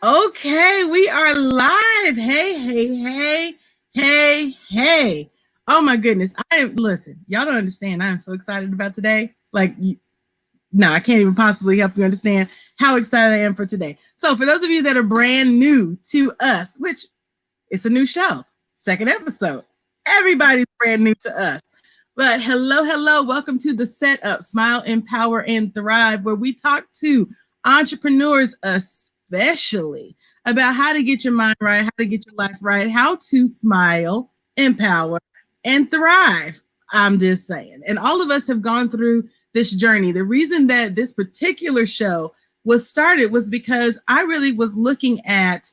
Okay, we are live. Hey. Oh my goodness. Listen, y'all don't understand. I am so excited about today. No, I can't even possibly help you understand how excited I am for today. So, for those of you that are brand new to us, which it's a new show, second episode, everybody's brand new to us. But hello. Welcome to the Setup, Smile, Empower, and Thrive, where we talk to entrepreneurs, especially about how to get your mind right, how to get your life right, how to smile, empower, and thrive. I'm just saying. And all of us have gone through this journey. The reason that this particular show was started was because I really was looking at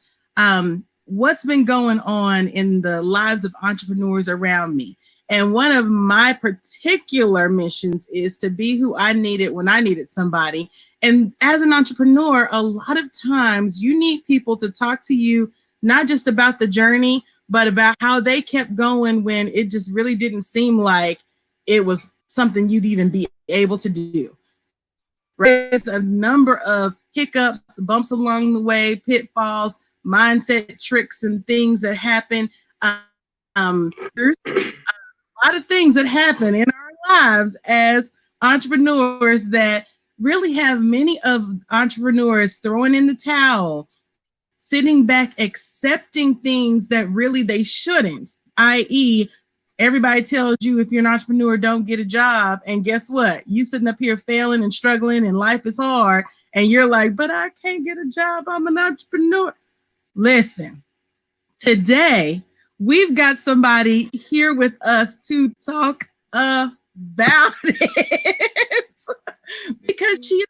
what's been going on in the lives of entrepreneurs around me. And one of my particular missions is to be who I needed when I needed somebody. And as an entrepreneur, a lot of times you need people to talk to you, not just about the journey, but about how they kept going when it just really didn't seem like it was something you'd even be able to do. Right? There's a number of hiccups, bumps along the way, pitfalls, mindset tricks, and things that happen. There's a lot of things that happen in our lives as entrepreneurs that really have many of entrepreneurs throwing in the towel, sitting back, accepting things that really they shouldn't, i.e., everybody tells you if you're an entrepreneur, don't get a job. And guess what? You sitting up here failing and struggling and life is hard. And you're like, but I can't get a job. I'm an entrepreneur. Listen, today we've got somebody here with us to talk about it because she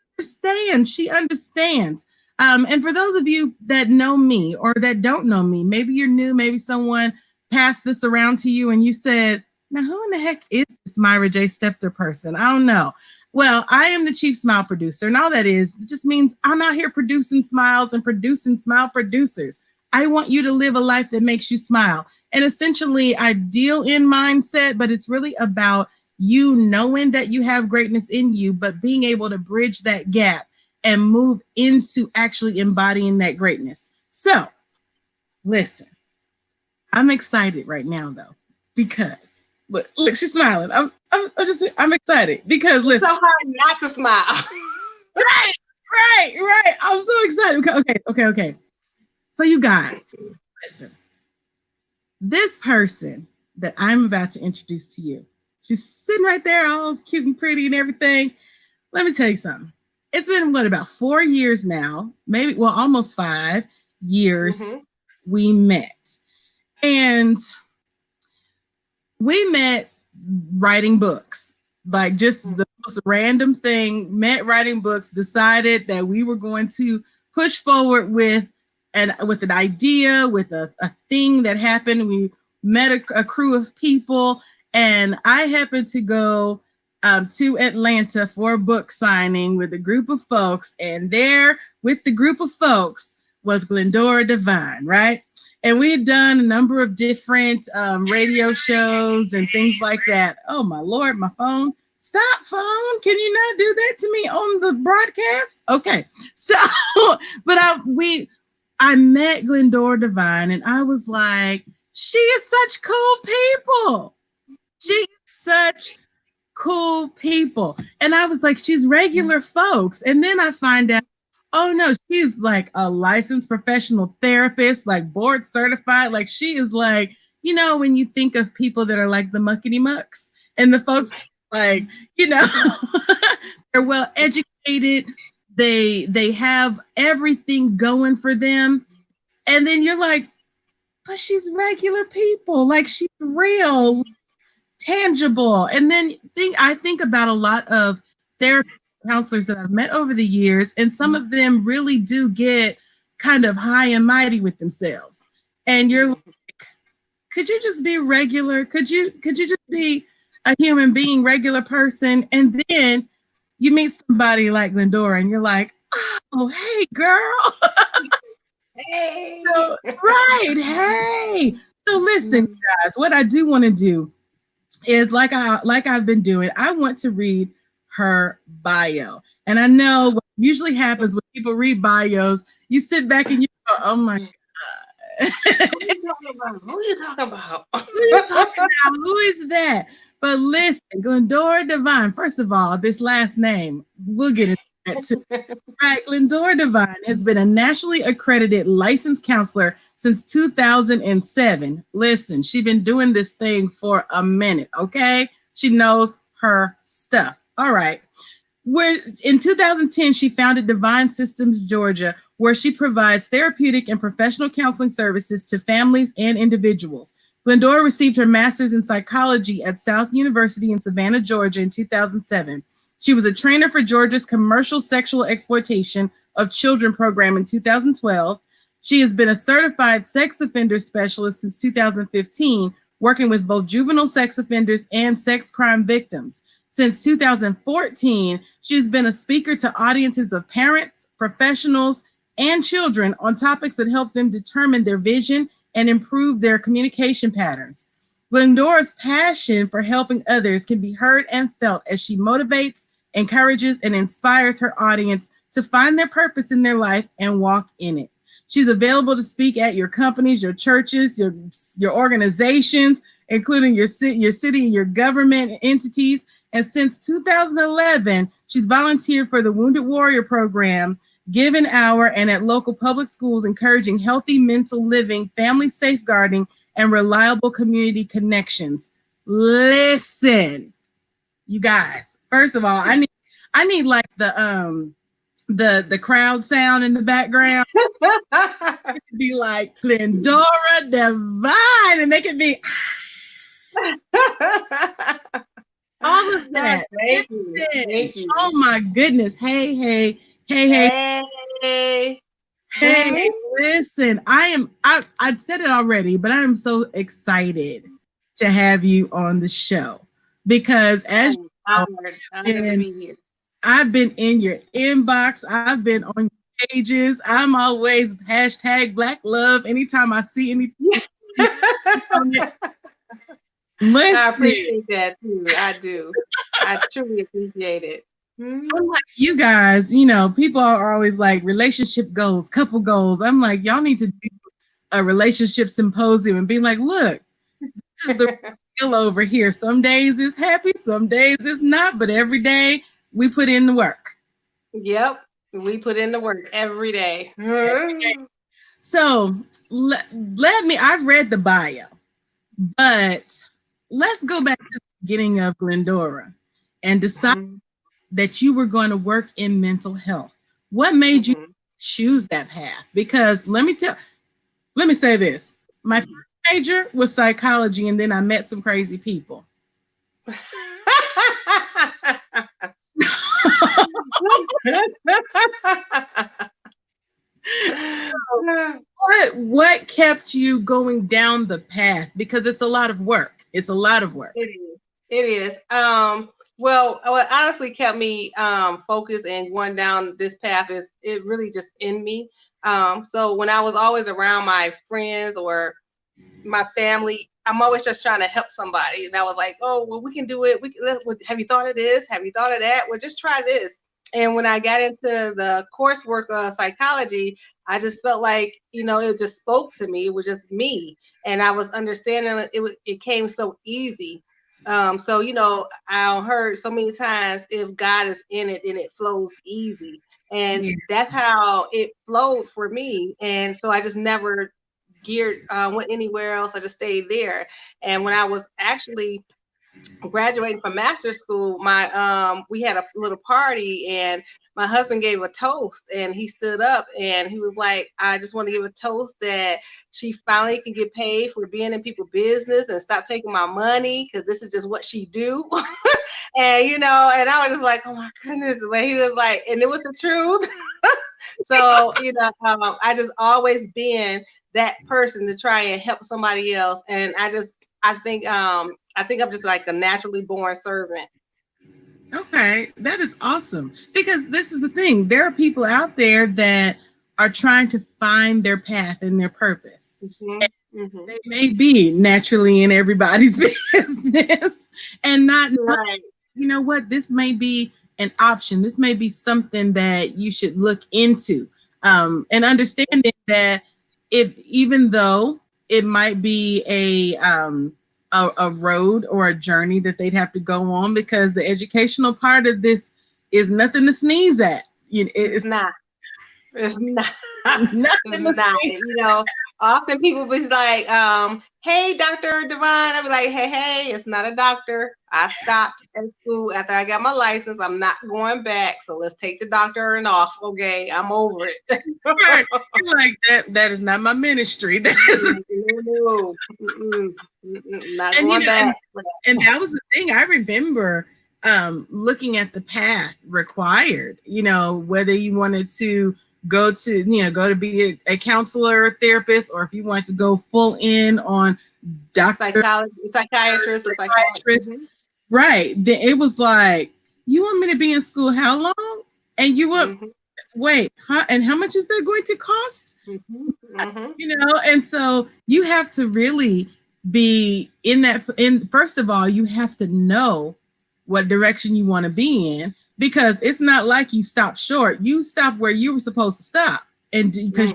understands. And for those of you that know me or that don't know me, maybe you're new, maybe someone passed this around to you and you said, now who in the heck is this Myra J. Stepter person? I don't know. Well, I am the chief smile producer, and all that is, it just means I'm out here producing smiles and producing smile producers. I want you to live a life that makes you smile. And essentially, I deal in mindset, but it's really about you knowing that you have greatness in you, but being able to bridge that gap and move into actually embodying that greatness. So, listen, I'm excited right now, though, because look, she's smiling. I'm excited because listen. It's so hard not to smile. Right. I'm so excited. Okay. So you guys, listen. This person that I'm about to introduce to you, she's sitting right there, all cute and pretty and everything. Let me tell you something. It's been about 4 years now, almost 5 years we met. And we met writing books, like just the most random thing, met writing books, decided that we were going to push forward with an idea, with a thing that happened. We met a crew of people, and I happened to go to Atlanta for a book signing with a group of folks, and there with the group of folks was Glendora Divine, right? And we had done a number of different radio shows and things like that. Oh my Lord, my phone. Stop, phone. Can you not do that to me on the broadcast? Okay. So, but I met Glendora Divine and I was like, she is such cool people. She is such cool people. And I was like, she's regular folks. And then I find out, oh no, she's like a licensed professional therapist, like board certified. Like she is like, you know, when you think of people that are like the muckety mucks and the folks like, you know, they're well educated. They have everything going for them. And then you're like, but she's regular people. Like she's real, tangible. And then I think about a lot of therapy counselors that I've met over the years, and some of them really do get kind of high and mighty with themselves. And you're like, could you just be regular? Could you just be a human being, regular person? And then you meet somebody like Glendora and you're like, oh, hey, girl. Hey. Hey. So listen, guys, what I do want to do is like I've been doing, I want to read her bio. And I know what usually happens when people read bios, you sit back and you Oh my God. Who you talking about? Who you talking about? Who are you talking about? Who is that? But listen, Glendora Divine, first of all, this last name, we'll get into that too. Right, Glendora Divine has been a nationally accredited licensed counselor since 2007. Listen, she's been doing this thing for a minute, okay? She knows her stuff. All right. Where in 2010, she founded Divine Systems Georgia, where she provides therapeutic and professional counseling services to families and individuals. Glendora received her master's in psychology at South University in Savannah, Georgia in 2007. She was a trainer for Georgia's commercial sexual exploitation of children program in 2012. She has been a certified sex offender specialist since 2015, working with both juvenile sex offenders and sex crime victims. Since 2014, she's been a speaker to audiences of parents, professionals, and children on topics that help them determine their vision and improve their communication patterns. Glendora's passion for helping others can be heard and felt as she motivates, encourages, and inspires her audience to find their purpose in their life and walk in it. She's available to speak at your companies, your churches, your organizations, including your city, your government entities. And since 2011, she's volunteered for the Wounded Warrior Program, Given Hour, and at local public schools, encouraging healthy mental living, family safeguarding, and reliable community connections. Listen, you guys. First of all, I need like the crowd sound in the background. It could be like Glendora Divine, and they could be all of that. Thank you. Thank you. Oh my goodness. Hey. Listen, I said it already, but I am so excited to have you on the show because as you know, I've been in your inbox, I've been on your pages. I'm always hashtag Black Love anytime I see anything. I appreciate that too. I do. I truly appreciate it. Like you guys, you know, people are always like relationship goals, couple goals. I'm like, y'all need to do a relationship symposium and be like, look, this is the real over here. Some days it's happy, some days it's not, but every day we put in the work. Yep, we put in the work every day. So let me, I've read the bio, but let's go back to the beginning of Glendora and decide that you were going to work in mental health. What made you choose that path? Because let me say this. My first major was psychology, and then I met some crazy people. What kept you going down the path? Because it's a lot of work. It's a lot of work. It is. Well, what honestly kept me focused and going down this path is it really just in me. So when I was always around my friends or my family, I'm always just trying to help somebody. And I was like, oh, well, we can do it. Have you thought of this? Have you thought of that? Well, just try this. And when I got into the coursework of psychology, I just felt like, you know, it just spoke to me. It was just me. And I was understanding it came so easy. So, you know, I heard so many times, if God is in it, then it flows easy. And that's how it flowed for me. And so I just never went anywhere else. I just stayed there. And when I was actually graduating from master's school, we had a little party and my husband gave a toast and he stood up and he was like, I just want to give a toast that she finally can get paid for being in people's business and stop taking my money because this is just what she do. And, you know, and I was just like, oh my goodness. But he was like, and it was the truth. So, you know, I just always been that person to try and help somebody else. And I think I'm just like a naturally born servant. Okay, that is awesome. Because this is the thing. There are people out there that are trying to find their path and their purpose. They may be naturally in everybody's business and not, you know what, this may be an option. This may be something that you should look into. And understanding that even though it might be a road or a journey that they'd have to go on, because the educational part of this is nothing to sneeze at. It's not. It's not. It's Nothing to not. sneeze. Often people be like, hey, Dr. Divine. I'll be like, hey, it's not a doctor. I stopped at school after I got my license. I'm not going back. So let's take the doctor and off. Okay, I'm over it. Right. You're like that is not my ministry. That is No, not going back. And that was the thing. I remember looking at the path required, whether you wanted to go to be a counselor or therapist, or if you wanted to go full in on psychiatrist. Mm-hmm. Right. Then it was like, you want me to be in school how long? And you want wait, and how much is that going to cost? And so you have to really be first of all, you have to know what direction you want to be in, because it's not like you stop short. You stop where you were supposed to stop, and because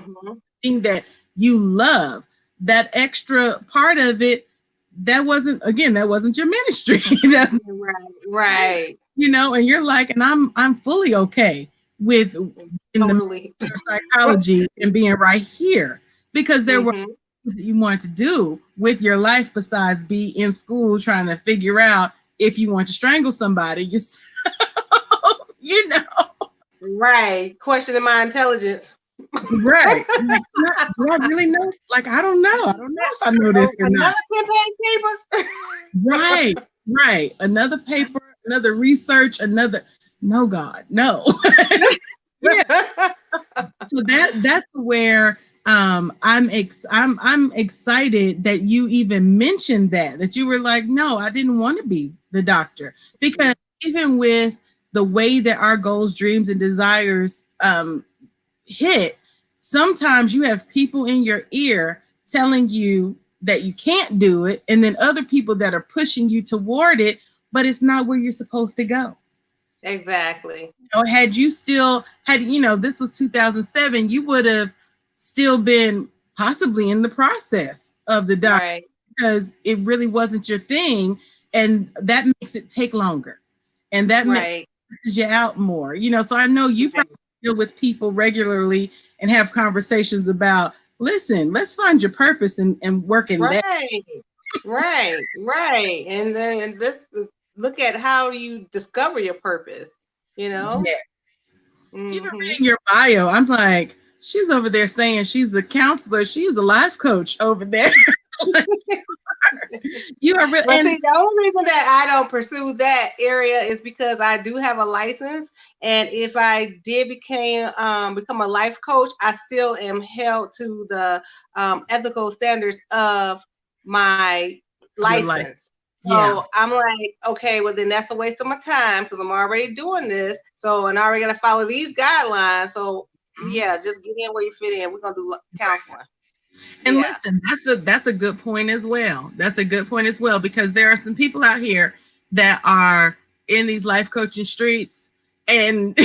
thing that you love, that extra part of it, that wasn't your ministry. That's right. And you're like, and I'm fully okay with totally. in the psychology and being right here, because there were things that you wanted to do with your life besides be in school trying to figure out if you want to strangle somebody yourself. Right. Questioning my intelligence. Right. Do I really know? Like, I don't know. I don't know if I know this or not. Another 10-page paper. Right. Another paper, another research, no, God, no. Yeah. So that's where I'm excited that you even mentioned that you were like, no, I didn't want to be the doctor, because even with the way that our goals, dreams, and desires hit, sometimes you have people in your ear telling you that you can't do it, and then other people that are pushing you toward it, but it's not where you're supposed to go. Exactly. Had this was 2007, you would have still been possibly in the process of the doctor, right, because it really wasn't your thing, and that makes it take longer, and that makes you out more. So I know you probably deal with people regularly and have conversations about, listen, let's find your purpose and work in that. Right. And then look at how you discover your purpose. Yeah. Even reading your bio, I'm like, she's over there saying she's a counselor. She's a life coach over there. You are really. But see, the only reason that I don't pursue that area is because I do have a license, and if I did become a life coach, I still am held to the ethical standards of my license. So I'm like, okay, well then that's a waste of my time, because I'm already doing this. So, and I already got to follow these guidelines. So yeah, just get in where you fit in. We're gonna do counseling. And listen, that's a good point as well. That's a good point as well, because there are some people out here that are in these life coaching streets, and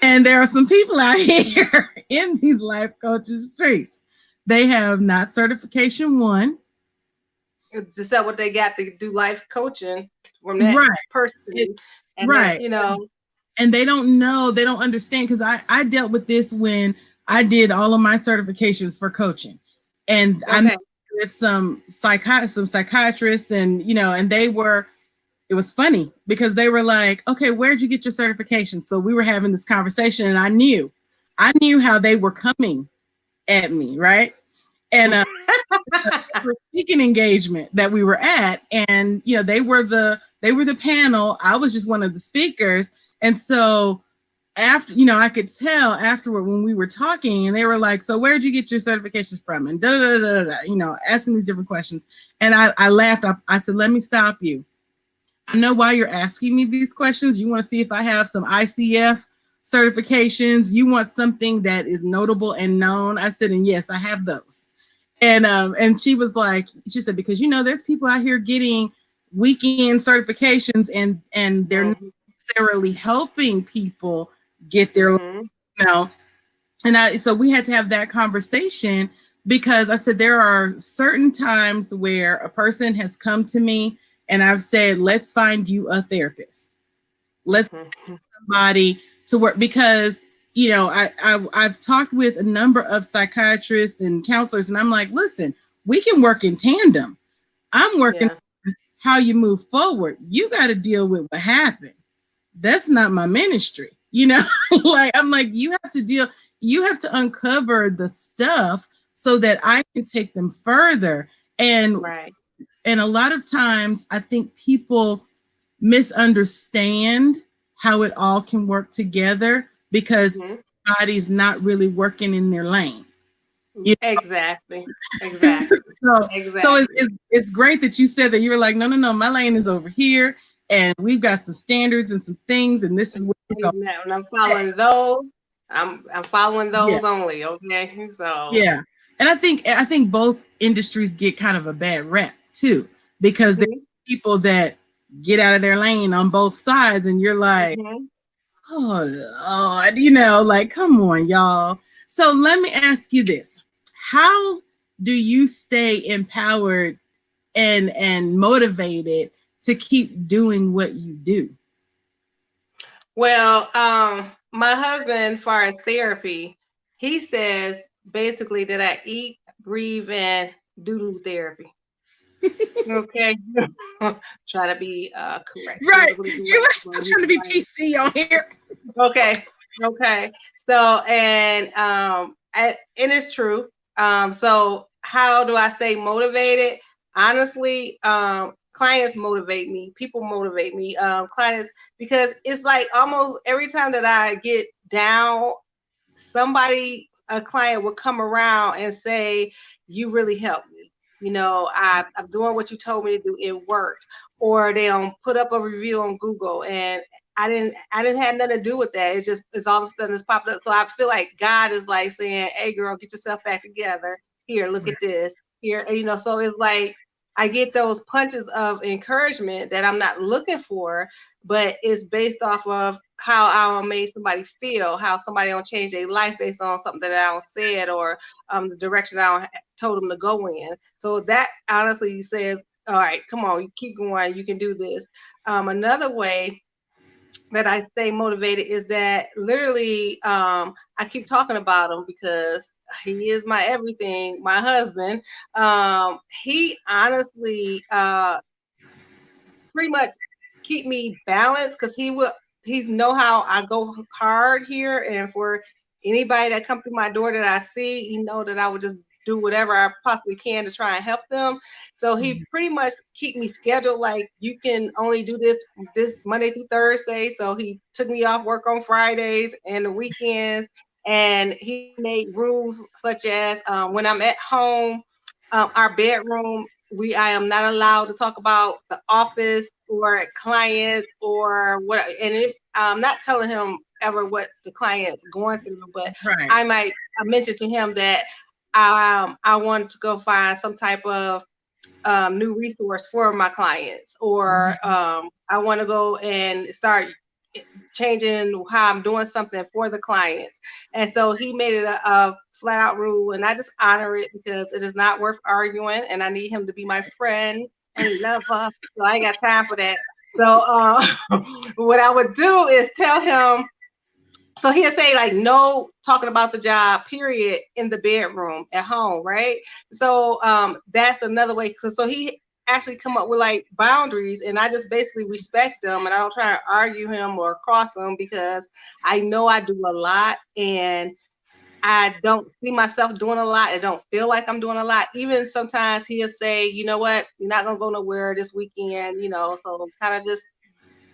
and there are some people out here in these life coaching streets. They have not certification 1. Is that what they got to do life coaching from that person? And then, and they don't know, they don't understand, because I dealt with this when I did all of my certifications for coaching, and I met with some psychiatrists, and and it was funny because they were like, okay, where'd you get your certification? So we were having this conversation, and I knew how they were coming at me, right? And speaking engagement that we were at, and they were the panel. I was just one of the speakers, and so after, I could tell afterward when we were talking, and they were like, so where'd you get your certifications from? And asking these different questions. And I laughed. I said, let me stop you. I know why you're asking me these questions. You want to see if I have some ICF certifications. You want something that is notable and known. I said, and yes, I have those. And she was like, she said, because there's people out here getting weekend certifications, and they're not necessarily helping people get their, Mm-hmm. you know, so we had to have that conversation because I said there are certain times where a person has come to me and I've said, let's find you a therapist. Let's Mm-hmm. somebody to work because I've talked with a number of psychiatrists and counselors, and I'm like, listen, we can work in tandem. I'm working Yeah. on how you move forward. You got to deal with what happened. That's not my ministry, like I'm like, you have to uncover the stuff so that I can take them further. and Right. and a lot of times I think people misunderstand how it all can work together because Mm-hmm. body's not really working in their lane. You Exactly. know? Exactly. so Exactly. it's great that you said that. You were like, no, no, no, my lane is over here, and we've got some standards and some things, and this is what we're going. Amen. And I'm following those. I'm following Yeah, those only. Okay. So. yeah. And I think both industries get kind of a bad rep too, because there Mm-hmm. are people that get out of their lane on both sides, and you're like, Mm-hmm. oh Lord, like, come on, y'all. So let me ask you this. How do you stay empowered and motivated to keep doing what you do? Well, my husband, as far as therapy, he says basically that I eat, breathe, and do therapy. Okay. Try to be correct. Right. Politically You correct. are But still trying to be PC on here. okay. Okay. So and it's true. So how do I stay motivated? Honestly, clients motivate me, people motivate me, clients, because it's like almost every time that I get down, a client will come around and say, you really helped me. I'm doing what you told me to do. It worked. Or they'll put up a review on Google, and I didn't have nothing to do with that. It's all of a sudden it's popped up. So I feel like God is like saying, hey girl, get yourself back together. Here, look at this. Here, so it's like I get those punches of encouragement that I'm not looking for, but it's based off of how I made somebody feel, how somebody don't change their life based on something that I don't said, or the direction I don't told them to go in. So that honestly says, all right, come on, you keep going, you can do this. Another way that I stay motivated is that literally I keep talking about him because he is my everything, my husband. He honestly pretty much keep me balanced because he's know how I go hard here, and for anybody that come through my door that I see, he know that I would just do whatever I possibly can to try and help them. So he pretty much keep me scheduled, like you can only do this Monday through Thursday. So he took me off work on Fridays and the weekends, and he made rules such as when I'm at home, our bedroom, I am not allowed to talk about the office or clients or what. And I'm not telling him ever what the client's going through, but Right. I mentioned to him that I wanted to go find some type of new resource for my clients, or I want to go and start changing how I'm doing something for the clients. And so he made it a flat out rule, and I just honor it because it is not worth arguing, and I need him to be my friend and lover. So I ain't got time for that. So what I would do is tell him, so he'll say like no talking about the job period in the bedroom at home, right? So that's another way. So he actually come up with like boundaries, and I just basically respect them, and I don't try to argue him or cross him because I know I do a lot, and I don't see myself doing a lot. I don't feel like I'm doing a lot. Even sometimes he'll say, you know what, you're not gonna go nowhere this weekend, so kind of just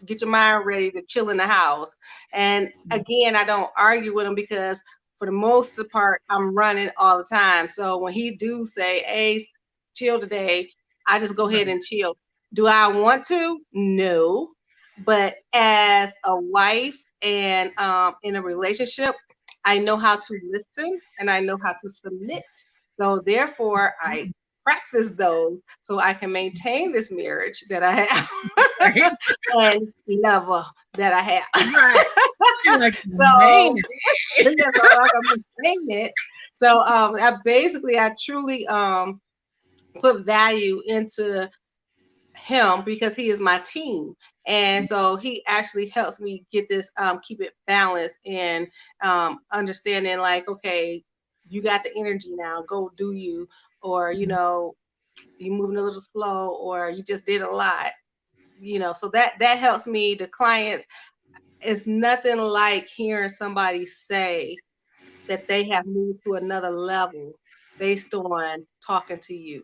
get your mind ready to chill in the house. And again, I don't argue with him because for the most part, I'm running all the time. So when he do say, hey, chill today, I just go ahead and chill. Do I want to? No. But as a wife and in a relationship, I know how to listen and I know how to submit. So therefore, I practice those so I can maintain this marriage that I have Right. and lover that I have. Right. You're like, man. So yes, so I can maintain it. So I truly put value into him because he is my team. And so he actually helps me get this, keep it balanced and understanding like, okay, you got the energy now, go do you, or, you know, you moving a little slow, or you just did a lot, you know, so that helps me. The clients, it's nothing like hearing somebody say that they have moved to another level based on talking to you.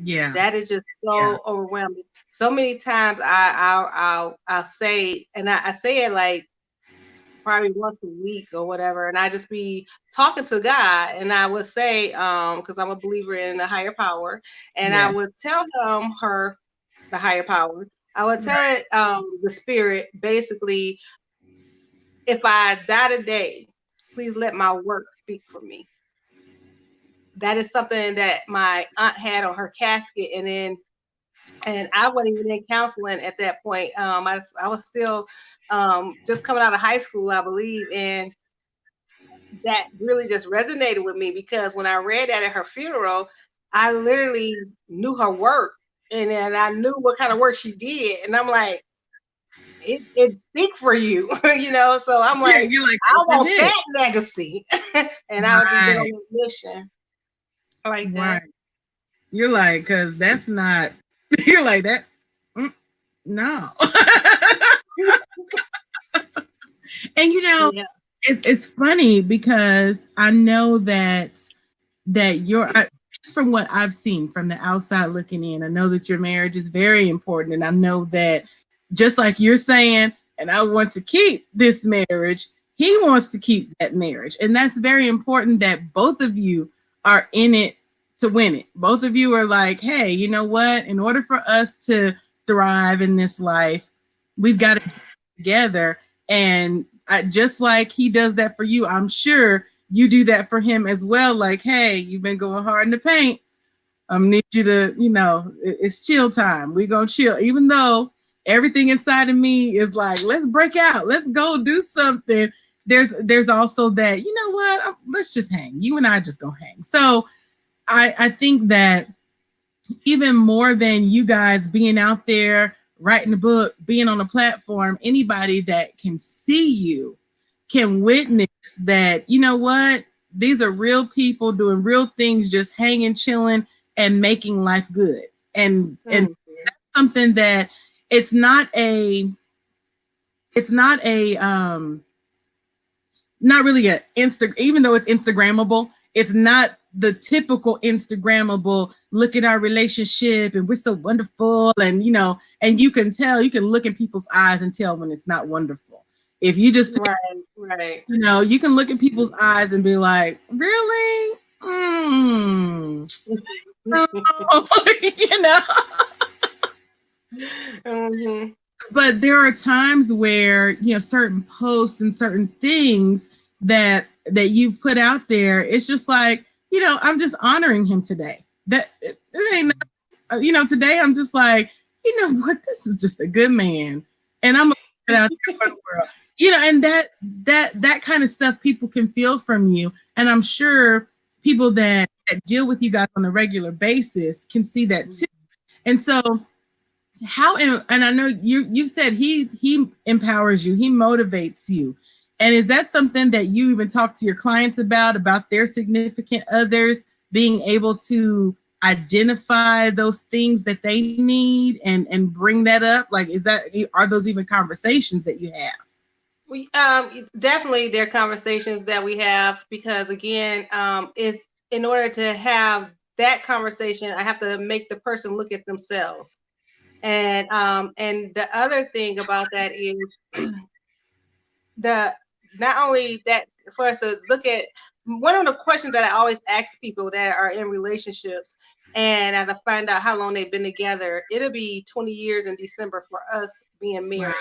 Yeah. That is just Yeah. so overwhelming. So many times I'll say, and I say it like probably once a week or whatever, and I just be talking to God, and I would say, because I'm a believer in a higher power, and I Yeah. would tell the higher power, I would tell Right. it, the spirit, basically, if I die today, please let my work speak for me. That is something that my aunt had on her casket, and I wasn't even in counseling at that point. I was still just coming out of high school, I believe, and that really just resonated with me because when I read that at her funeral, I literally knew her work, and then I knew what kind of work she did, and I'm like, it speak for you, you know. So I'm Yeah. like, You're like, I this is want it. that legacy, and I would just get on Right. that mission like that. Right. You're like, because that's not, you're like that. Mm, no. And you know, Yeah. it's funny because I know that just from what I've seen from the outside looking in, I know that your marriage is very important, and I know that just like you're saying, and I want to keep this marriage, he wants to keep that marriage, and that's very important that both of you are in it to win it. Both of you are like, hey, you know what? In order for us to thrive in this life, we've got to do it together. And just like he does that for you, I'm sure you do that for him as well. Like, hey, you've been going hard in the paint. I need you to, it's chill time. We're going to chill. Even though everything inside of me is like, let's break out. Let's go do something. There's also that, you know what? Let's just hang. You and I just go hang. So I think that even more than you guys being out there writing a book, being on a platform, anybody that can see you can witness that, you know what? These are real people doing real things, just hanging, chilling, and making life good. And Mhm. something that it's not a it's not a not really a even though it's Instagrammable, it's not the typical Instagrammable look at our relationship and we're so wonderful, and and you can tell, you can look in people's eyes and tell when it's not wonderful. If you just Right, right. you can look at people's eyes and be like, really? Mm. No. you know Hmm. but there are times where certain posts and certain things that you've put out there, it's just like, I'm just honoring him today. That it ain't today I'm just like, you know what, this is just a good man, and I'm gonna put it out there for the world. And that kind of stuff people can feel from you, and I'm sure people that deal with you guys on a regular basis can see that too. And so and I know you've said he empowers you, he motivates you. And is that something that you even talk to your clients about their significant others being able to identify those things that they need and bring that up? Like, are those even conversations that you have? We definitely there are conversations that we have because again, is in order to have that conversation, I have to make the person look at themselves. And the other thing about that is the not only that for us to look at one of the questions that I always ask people that are in relationships, and as I find out how long they've been together, it'll be 20 years in December for us being Wow. married.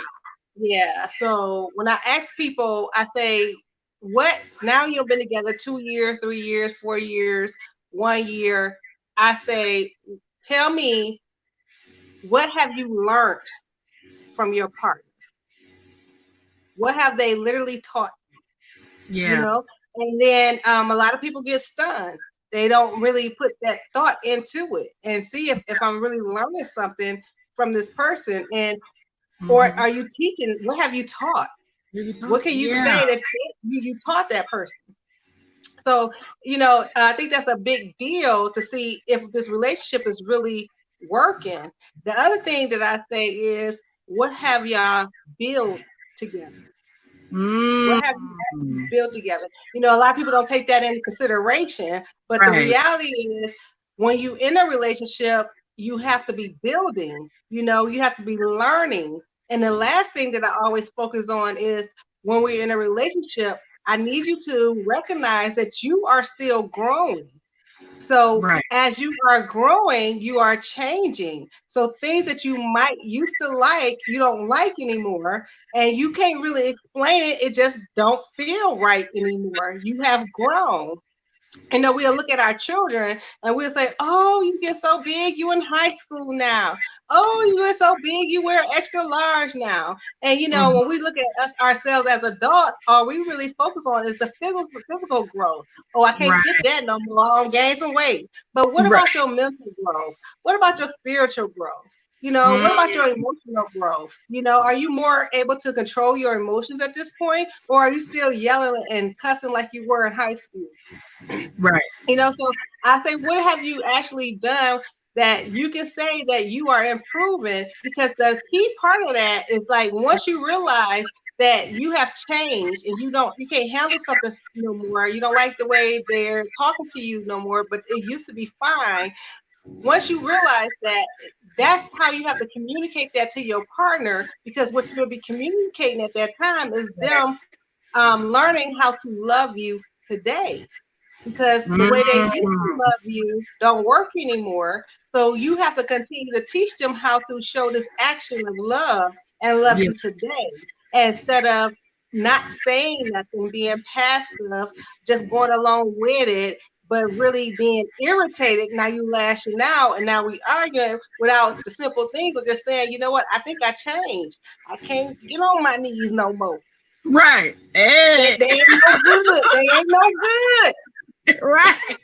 Yeah. So when I ask people, I say, what now you've been together 2 years, 3 years, 4 years, 1 year. I say, tell me, what have you learned from your partner? What have they literally taught you Yeah. know? And then a lot of people get stunned. They don't really put that thought into it and see if I'm really learning something from this person. And or Mm-hmm. are you teaching? What have you taught? What can you Yeah. say that you taught that person? So, I think that's a big deal to see if this relationship is really working. The other thing that I say is, what have y'all built together? Mm. What have you actually built together? A lot of people don't take that into consideration, but the Right. reality is when you in a relationship, you have to be building, you have to be learning. And the last thing that I always focus on is when we're in a relationship, I need you to recognize that you are still growing. So Right. as you are growing, you are changing. So things that you might used to like, you don't like anymore, and you can't really explain it. It just don't feel right anymore. You have grown. We'll look at our children and we'll say, "Oh, you get so big, you in high school now. Oh, you get so big, you wear extra large now." And Mhm. when we look at us ourselves as adults, all we really focus on is the physical growth. Oh, I can't fit Right. that no more. I'll gain some weight. But what Right. about your mental growth? What about your spiritual growth? What about Mm. your emotional growth? Are you more able to control your emotions at this point, or are you still yelling and cussing like you were in high school? Right. So I say, what have you actually done that you can say that you are improving? Because the key part of that is like once you realize that you have changed and you can't handle something no more, you don't like the way they're talking to you no more, but it used to be fine. Once you realize that, that's how you have to communicate that to your partner, because what you'll be communicating at that time is them learning how to love you today, because the way they used to Mm. love you don't work anymore. So you have to continue to teach them how to show this action of love and love Yeah. you today, instead of not saying nothing, being passive, just going along with it, but really being irritated. Now you lashing out, and now we arguing without the simple things of just saying, you know what, I think I changed. I can't get on my knees no more. Right. They, Hey. they ain't no good. They ain't no good. Right.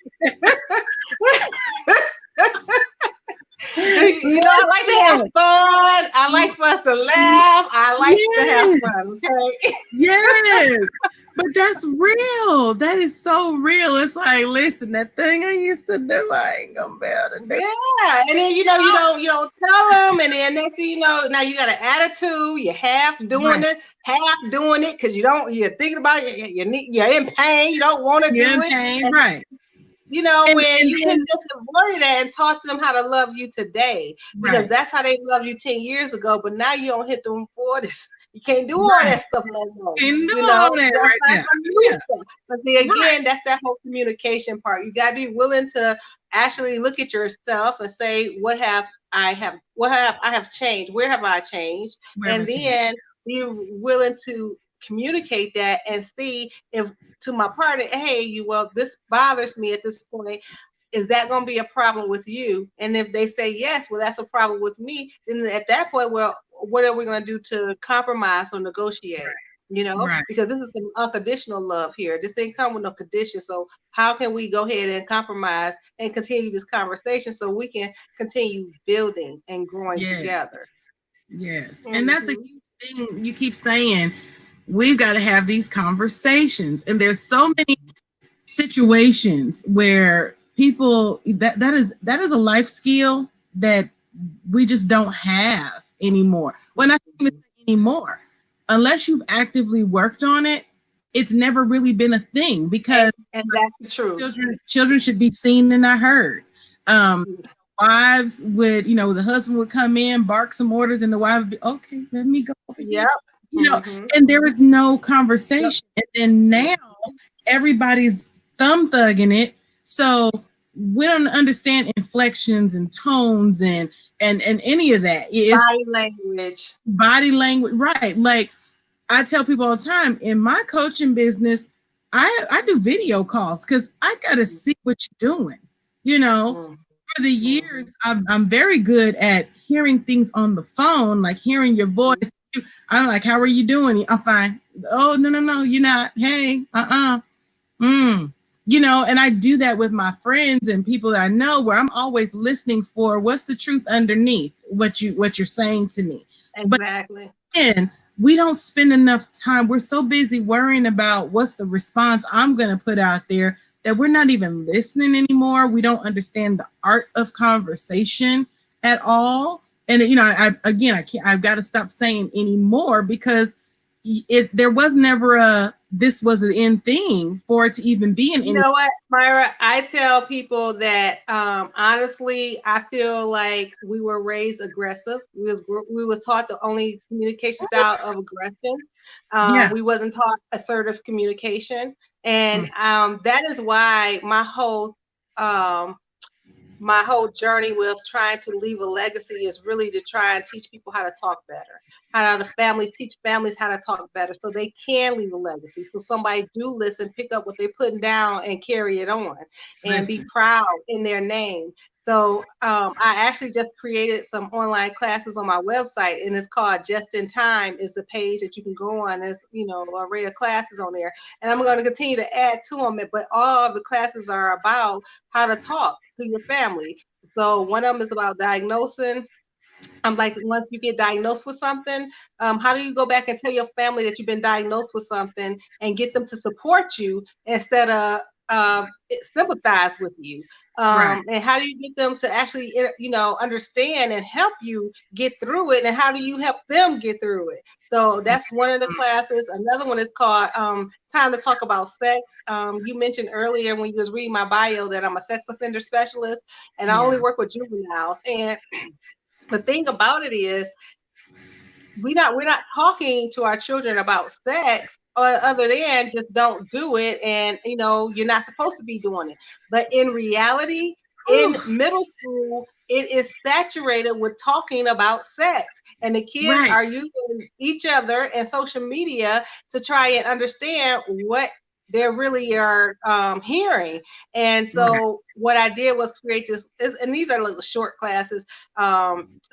I like to have Listen. fun. I like for us to laugh. I like to have Yes. fun. Okay. Yes. But that's real. That is so real. It's like, listen, that thing I used to do, I ain't gonna be able to do. Yeah, and then you don't tell them, and then next thing you know, now you got an attitude. You're Right. half doing it because you're thinking about it. You're in pain. You don't want to You're do in it. pain. Right. When And you could then just avoid that and taught them how to love you today, because right. that's how they loved you 10 years ago. But now you don't hit them 40s. You can't do all Right. that stuff no more. Can do all that That's right not now. some new Yeah. stuff. But see, Right. again, that's that whole communication part. You gotta be willing to actually look at yourself and say, what have I have changed? Where have I changed? Where have And I changed? then be willing to communicate that and see if to my partner, hey, this bothers me at this point. Is that going to be a problem with you? And if they say yes, well, that's a problem with me. Then at that point, well, what are we going to do to compromise or negotiate? Right. Because this is some unconditional love here. This didn't come with no condition. So how can we go ahead and compromise and continue this conversation so we can continue building and growing Yes. together? Yes. And that's a Hmm. huge thing. You keep saying we've got to have these conversations. And there's so many situations where people that is a life skill that we just don't have anymore. Well, not even anymore. Unless you've actively worked on it, it's never really been a thing because And that's the truth. children should be seen and not heard. Um, wives would, the husband would come in, bark some orders, and the wife would be, okay, let me go over here. Yep. You know, Hmm. and there was no Yep. conversation. And then now everybody's thumb thugging it. So we don't understand inflections and tones and any of that. It's Body language. body language, right? Like I tell people all the time in my coaching business, I do video calls because I gotta see what you're doing. You know, Mm. for the Mhm. years, I'm very good at hearing things on the phone, like hearing your Mhm. voice. I'm like, how are you doing? I'm fine. Oh, no, no, no, you're not. Hey, mm. And I do that with my friends and people that I know, where I'm always listening for what's the truth underneath what you're saying to me. But Exactly. again, we don't spend enough time. We're so busy worrying about what's the response I'm going to put out there that we're not even listening anymore. We don't understand the art of conversation at all. And I can't. I've got to stop saying anymore, because there was never a this was an end thing for it to even be an You end. know what, Myra? I tell people that honestly, I feel like we were raised aggressive. We was taught the only communication style of aggression. Yeah. We wasn't taught assertive communication, and Mm. that is why um, my whole journey with trying to leave a legacy is really to try and teach people how to talk better, how to families teach families how to talk better so they can leave a legacy, so somebody do listen, pick up what they're putting down and carry it on and be Listen. proud in their name. So I actually just created some online classes on my website, and it's called Just in Time. Is the page that you can go on. There's an array of classes on there, and I'm going to continue to add to them. But all of the classes are about how to talk to your family. So one of them is about diagnosing. I'm like, once you get diagnosed with something, how do you go back and tell your family that you've been diagnosed with something and get them to support you instead of sympathize with you? Right. And how do you get them to actually, understand and help you get through it? And how do you help them get through it? So that's one of the classes. Another one is called Time to Talk About Sex. You mentioned earlier when you was reading my bio that I'm a sex offender specialist, and I only Yeah. work with juveniles. And the thing about it is we're not talking to our children about sex, other than just don't do it, and you're not supposed to be doing it. But in reality, in Ooh, middle school, it is saturated with talking about sex, and the kids right. are using each other and social media to try and understand what they really are hearing. And Right. so what I did was create and these are little short classes.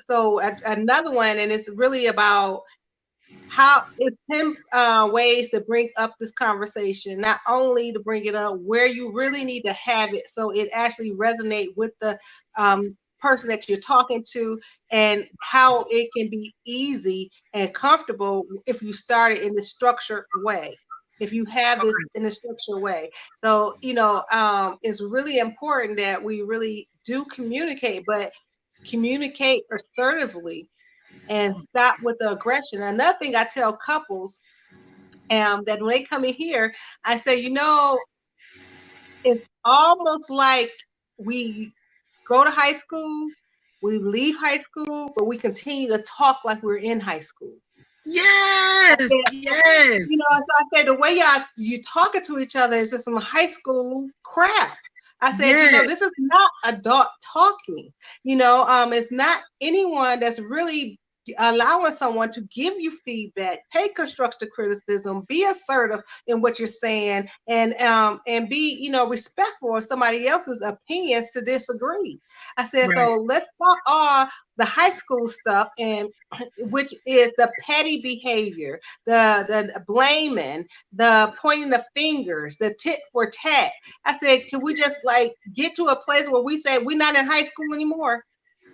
So another one, and it's really about how it's 10 ways to bring up this conversation, not only to bring it up where you really need to have it so it actually resonate with the person that you're talking to, and how it can be easy and comfortable if you start it in the structured way, if you have this in a structured way. So it's really important that we really do communicate, but communicate assertively and stop with the aggression. Another thing I tell couples, that when they come in here, I say, it's almost like we go to high school, we leave high school, but we continue to talk like we're in high school. I Yes. said, Yes. so I said the way you talking to each other is just some high school crap. I said, Yes. this is not adult talking. It's not anyone that's really allowing someone to give you feedback, take constructive criticism, be assertive in what you're saying, and be respectful of somebody else's opinions to disagree. I said, Right. so let's stop all the high school stuff, and which is the petty behavior, the blaming, the pointing the fingers, the tit for tat. I said, can we just like get to a place where we say we're not in high school anymore,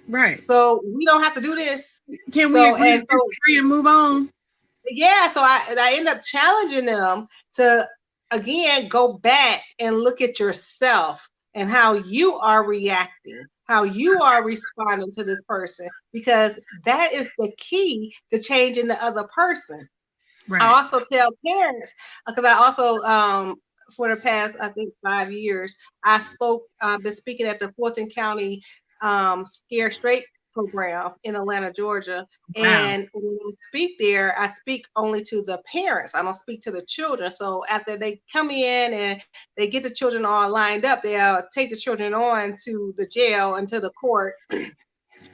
Right. so we don't have to do this? Can we So agree and to so disagree and move on? yeah, so I end up challenging them to again go back and look at yourself and how you are reacting, how you are responding to this person, because that is the key to changing the other person. I Right. also tell parents, because I also for the past I think 5 years been speaking at the Fulton County Scare Straight program in Atlanta, Georgia. Wow. And when I speak there, I speak only to the parents. I don't speak to the children. So after they come in and they get the children all lined up, they'll take the children on to the jail and to the court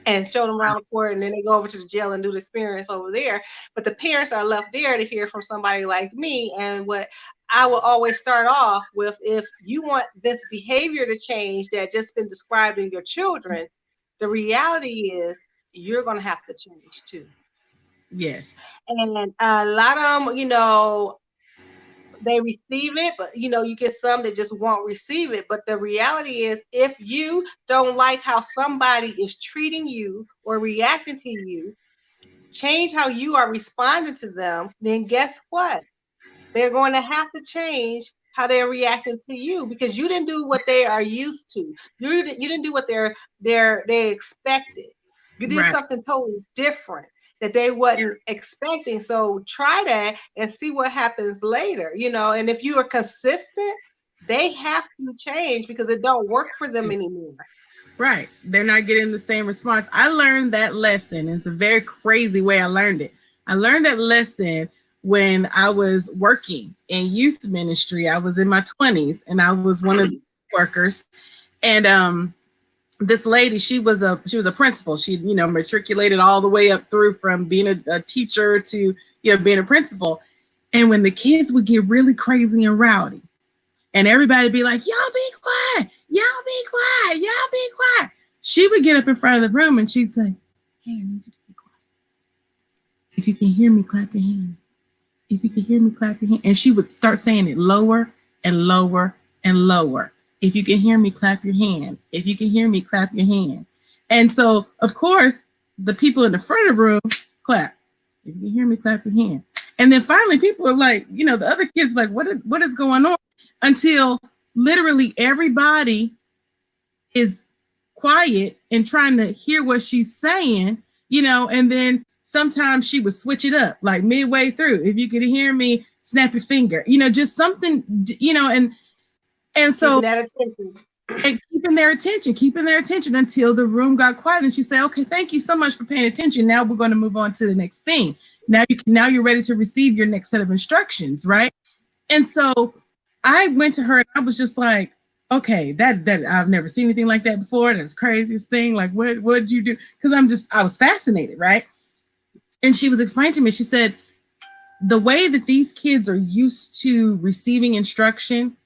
and show them around the court, and then they go over to the jail and do the experience over there. But the parents are left there to hear from somebody like me. And what I will always start off with, if you want this behavior to change that just been described in your children, the reality is you're going to have to change too. Yes. And a lot of them, you know, they receive it, but you know, you get some that just won't receive it. But the reality is, if you don't like how somebody is treating you or reacting to you, change how you are responding to them, then guess what? They're going to have to change how they're reacting to you, because you didn't do what they are used to. You didn't do what they expected. You did Right. something totally different that they wasn't expecting. So try that and see what happens later. You know, and if you are consistent, they have to change because it don't work for them anymore. Right. They're not getting the same response. I learned that lesson. It's a very crazy way I learned it. I learned that lesson when I was working in youth ministry. I was in my 20s and I was one of the workers. And this lady, she was a principal. She, you know, matriculated all the way up through from being a teacher to, you know, being a principal. And when the kids would get really crazy and rowdy, and everybody would be like, y'all be quiet, y'all be quiet, y'all be quiet, she would get up in front of the room and she'd say, hey, I need you to be quiet. If you can hear me, clap your hand. If you can hear me, clap your hand. And she would start saying it lower and lower and lower. If you can hear me, clap your hand. If you can hear me, clap your hand. And so, of course, the people in the front of the room clap. If you can hear me, clap your hand. And then finally, people are like, you know, the other kids like, what is going on? Until literally everybody is quiet and trying to hear what she's saying, you know, and then sometimes she would switch it up like midway through. If you could hear me, snap your finger, you know, just something, you know, and so and keeping their attention until the room got quiet. And she said, okay, thank you so much for paying attention. Now we're going to move on to the next thing. Now you're ready to receive your next set of instructions, right? And so I went to her and I was just like, okay, that I've never seen anything like that before. That's the craziest thing. Like, what did you do? Because I was fascinated, right? And she was explaining to me, she said, the way that these kids are used to receiving instruction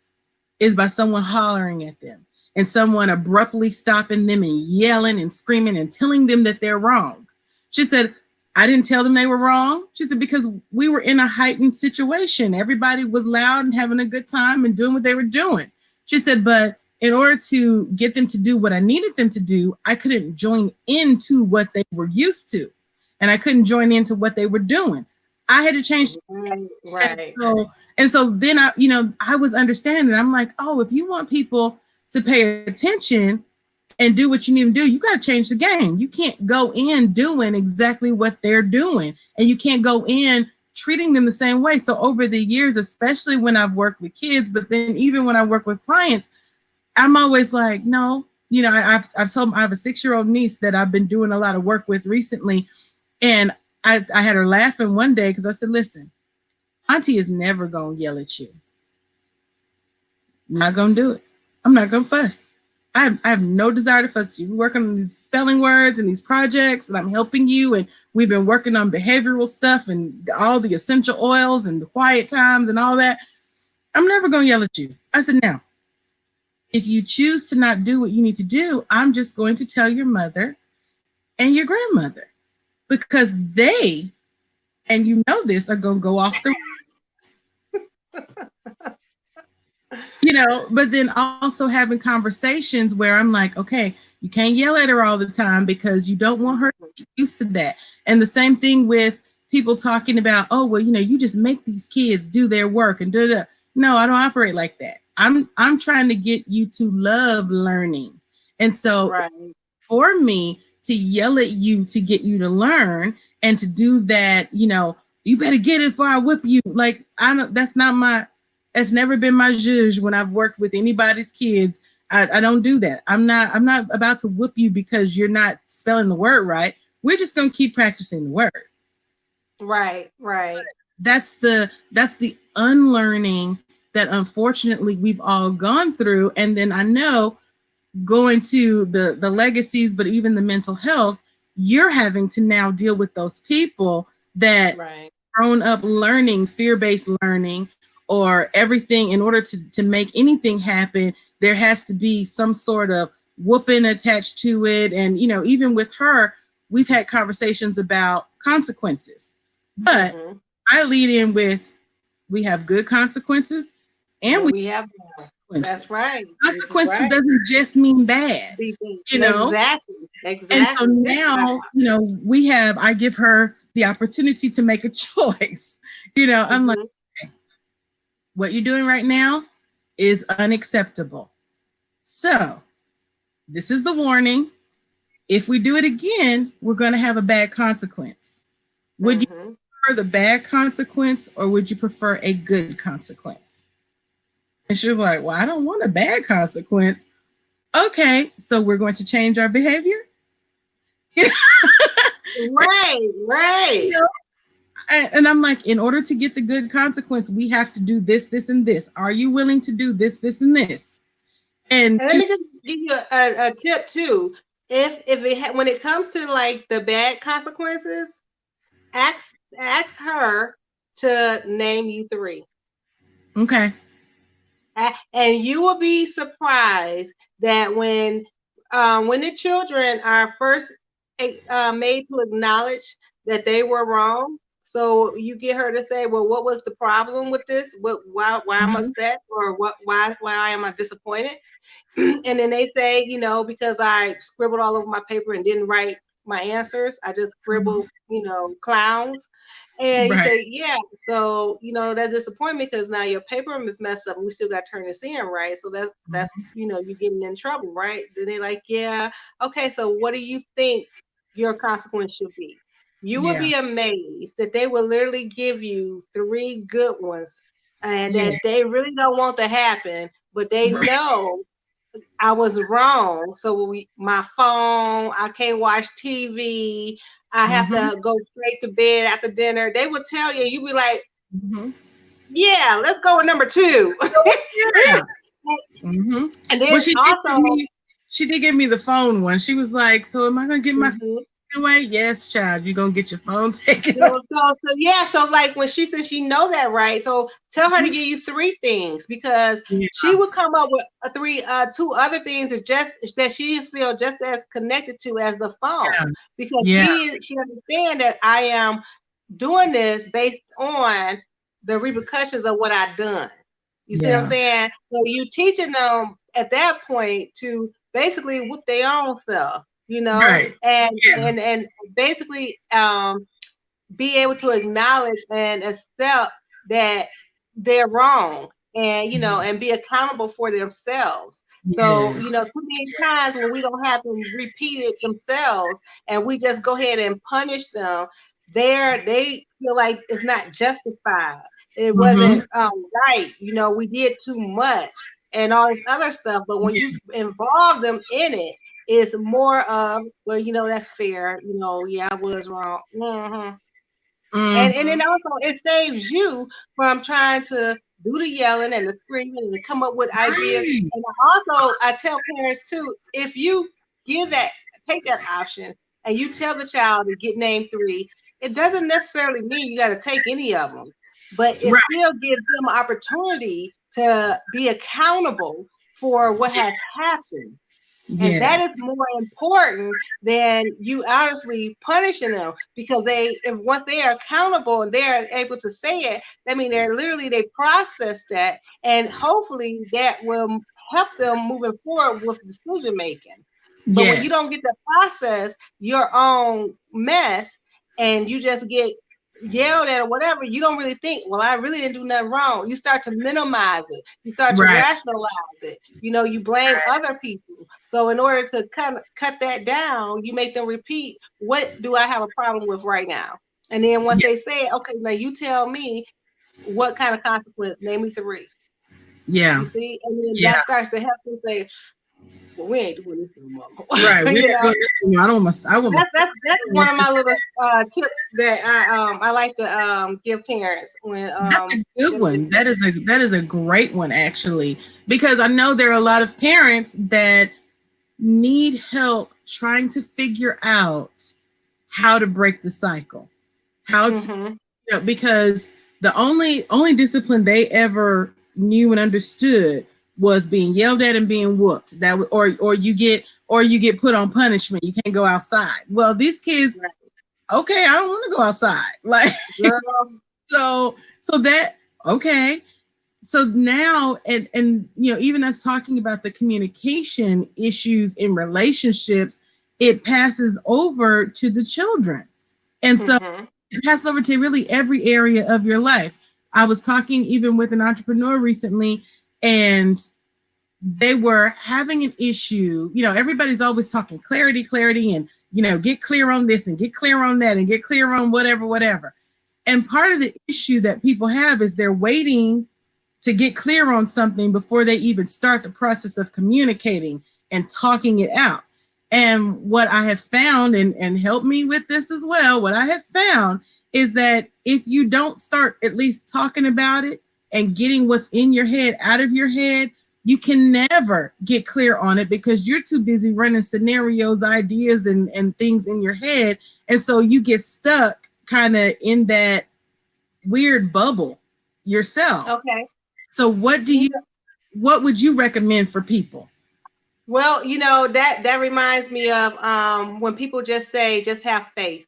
is by someone hollering at them and someone abruptly stopping them and yelling and screaming and telling them that they're wrong. She said, I didn't tell them they were wrong. She said, because we were in a heightened situation. Everybody was loud and having a good time and doing what they were doing. She said, but in order to get them to do what I needed them to do, I couldn't join into what they were used to. And I couldn't join into what they were doing. I had to change. Right. And so then I was understanding that. I'm like, oh, if you want people to pay attention and do what you need to do, you got to change the game. You can't go in doing exactly what they're doing, and you can't go in treating them the same way. So over the years, especially when I've worked with kids, but then even when I work with clients, I'm always like, no, you know, I've told them I have a 6-year-old niece that I've been doing a lot of work with recently. And I had her laughing one day because I said, listen, Auntie is never going to yell at you. I'm not going to do it. I'm not going to fuss. I have no desire to fuss you. We're working on these spelling words and these projects, and I'm helping you. And we've been working on behavioral stuff and all the essential oils and the quiet times and all that. I'm never going to yell at you. I said, now, if you choose to not do what you need to do, I'm just going to tell your mother and your grandmother, because they, and you know this, are going to go off the you know, but then also having conversations where I'm like, okay, you can't yell at her all the time because you don't want her to get used to that. And the same thing with people talking about, oh, well, you know, you just make these kids do their work and da da. No, I don't operate like that. I'm trying to get you to love learning. And so for me to yell at you to get you to learn and to do that, you know, you better get it before I whip you. Like, that's never been my zhuzh when I've worked with anybody's kids. I don't do that. I'm not about to whoop you because you're not spelling the word right. We're just going to keep practicing the word. Right. That's the unlearning that unfortunately we've all gone through. And then I know going to the legacies, but even the mental health, you're having to now deal with those people that grown up learning fear-based learning, or everything, in order to make anything happen, there has to be some sort of whooping attached to it. And, you know, even with her, we've had conversations about consequences. But I lead in with, we have good consequences and we have consequences. That's right. Consequences Right. doesn't just mean bad, you know? Exactly. And so now, you know, we have, I give her the opportunity to make a choice. You know, I'm like, okay, what you're doing right now is unacceptable. So this is the warning. If we do it again, we're going to have a bad consequence. Would you prefer the bad consequence, or would you prefer a good consequence? And she was like, well, I don't want a bad consequence. Okay, so we're going to change our behavior. Right. You know, and I'm like, in order to get the good consequence, we have to do this, this, and this. Are you willing to do this, this, and this? And let me just give you a tip too. If when it comes to like the bad consequences, ask her to name you 3. Okay. And you will be surprised that when the children are first made to acknowledge that they were wrong, so you get her to say, well, what was the problem with this? Why I'm upset, or why am I disappointed? And then they say, you know, because I scribbled all over my paper and didn't write my answers. I just scribbled, you know, clowns. And you say, yeah, so, you know, that's disappointment because now your paper is messed up and we still got to turn this in, right? So that's you know, you're getting in trouble, right? Then they're like, yeah, okay, so what do you think your consequence should be? You will be amazed that they will literally give you 3 good ones, and that they really don't want to happen, but they know I was wrong. So my phone, I can't watch TV. I have to go straight to bed after dinner. They would tell you, you'd be like, yeah, let's go with number 2. And then she did give me the phone one. She was like, so am I going to get my away? Yes, child, you're going to get your phone taken away. So like when she says she know that, right? So tell her to give you 3 things, because she would come up with 2 other things that she feel just as connected to as the phone, because she understand that I am doing this based on the repercussions of what I've done. You see what I'm saying? So you teaching them at that point to basically whoop their own self, you know, and basically be able to acknowledge and accept that they're wrong, and you know, and be accountable for themselves. So, you know, too many times when we don't have them repeat it themselves and we just go ahead and punish them, they feel like it's not justified. It wasn't right. You know, we did too much and all this other stuff. But when you involve them in it, it's more of, well, you know, that's fair. You know, yeah, I was wrong. And then also it saves you from trying to do the yelling and the screaming and come up with ideas. And also I tell parents too, if you take that option and you tell the child to get name 3, it doesn't necessarily mean you got to take any of them, but it still gives them an opportunity to be accountable for what has happened. And that is more important than you honestly punishing them, because once they are accountable and they're able to say it, I mean, they process that, and hopefully that will help them moving forward with decision making. But when you don't get to process your own mess and you just get yelled at or whatever, you don't really think, well, I really didn't do nothing wrong. You start to minimize it. You start to rationalize it. You know, you blame other people. So in order to kind of cut that down, you make them repeat, what do I have a problem with right now? And then once they say, okay, now you tell me what kind of consequence, name me 3. You see? And then that starts to help them say, well, we ain't doing this no more. Right. We ain't doing this no more. That's one of my little tips that I like to give parents when that's a good one. That is a great one, actually, because I know there are a lot of parents that need help trying to figure out how to break the cycle. How to, you know, because The only discipline they ever knew and understood was being yelled at and being whooped. That or you get put on punishment. You can't go outside. Well, these kids, Right. okay, I don't want to go outside. Like Girl. so that okay. So now and you know, even us talking about the communication issues in relationships, it passes over to the children. And so Mm-hmm. it passes over to really every area of your life. I was talking even with an entrepreneur recently, and they were having an issue. You know, everybody's always talking clarity, clarity, and, you know, get clear on this and get clear on that and get clear on whatever, whatever. And part of the issue that people have is they're waiting to get clear on something before they even start the process of communicating and talking it out. And what I have found, and help me with this as well, what I have found is that if you don't start at least talking about it and getting what's in your head out of your head, you can never get clear on it because you're too busy running scenarios, ideas, and things in your head. And so you get stuck kind of in that weird bubble yourself. Okay. So what would you recommend for people? Well, that reminds me of when people just say, just have faith.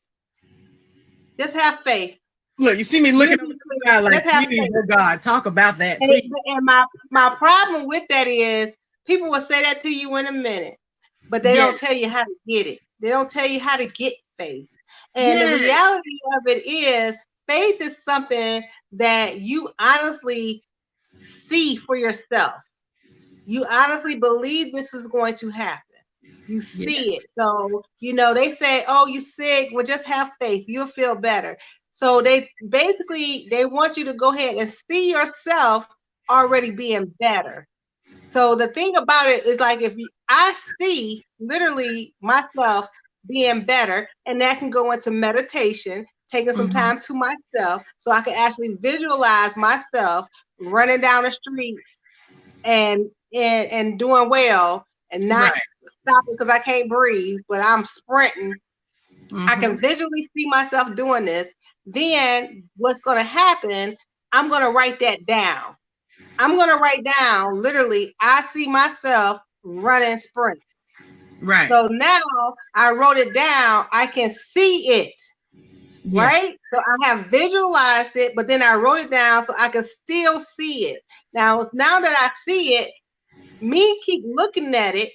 Just have faith. Look, you see me Really looking over to God like, just have please, faith. oh God, talk about that, And, please. and my problem with that is people will say that to you in a minute, but they Yeah, don't tell you how to get it. They don't tell you how to get faith. And the yes, reality of it is faith is something that you honestly see for yourself. You honestly believe this is going to happen. You see it. yes. So, they say, oh, you sick. Well, just have faith. You'll feel better. So they want you to go ahead and see yourself already being better. So the thing about it is like I see literally myself being better, and that can go into meditation, taking some Mm-hmm. time to myself so I can actually visualize myself running down the street and doing well and not Right. stopping because I can't breathe, but I'm sprinting. I Mm-hmm. can visually see myself doing this. Then what's going to happen? I'm going to write that down. I'm going to write down literally, I see myself running sprint. Right. So now I wrote it down. I can see it, Yeah. right? So I have visualized it, but then I wrote it down so I can still see it. Now that I see it, me keep looking at it,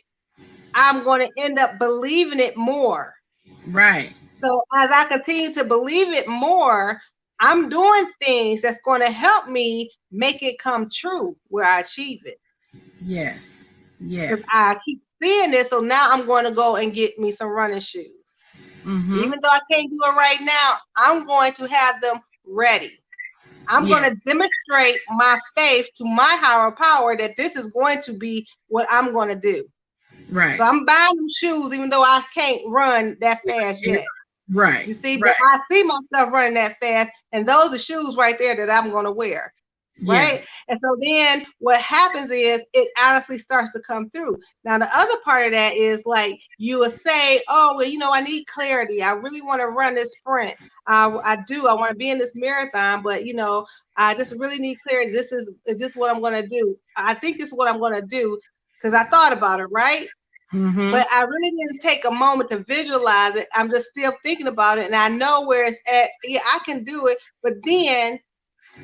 I'm going to end up believing it more. Right. So as I continue to believe it more, I'm doing things that's going to help me make it come true where I achieve it. Yes. Because Yes. I keep seeing this, so now I'm going to go and get me some running shoes. Mm-hmm. Even though I can't do it right now, I'm going to have them ready. I'm going Yeah. to demonstrate my faith to my higher power that this is going to be what I'm going to do. Right. So I'm buying them shoes, even though I can't run that fast yet. Right. You see, but Right. I see myself running that fast, and those are shoes right there that I'm going to wear. Yeah. Right. And so then what happens is it honestly starts to come through. Now, the other part of that is like you will say, oh, well, I need clarity. I really want to run this sprint. I do. I want to be in this marathon, but, I just really need clarity. Is this what I'm going to do? I think this is what I'm going to do because I thought about it. Right. Mm-hmm. But I really didn't take a moment to visualize it. I'm just still thinking about it. And I know where it's at. Yeah, I can do it. But then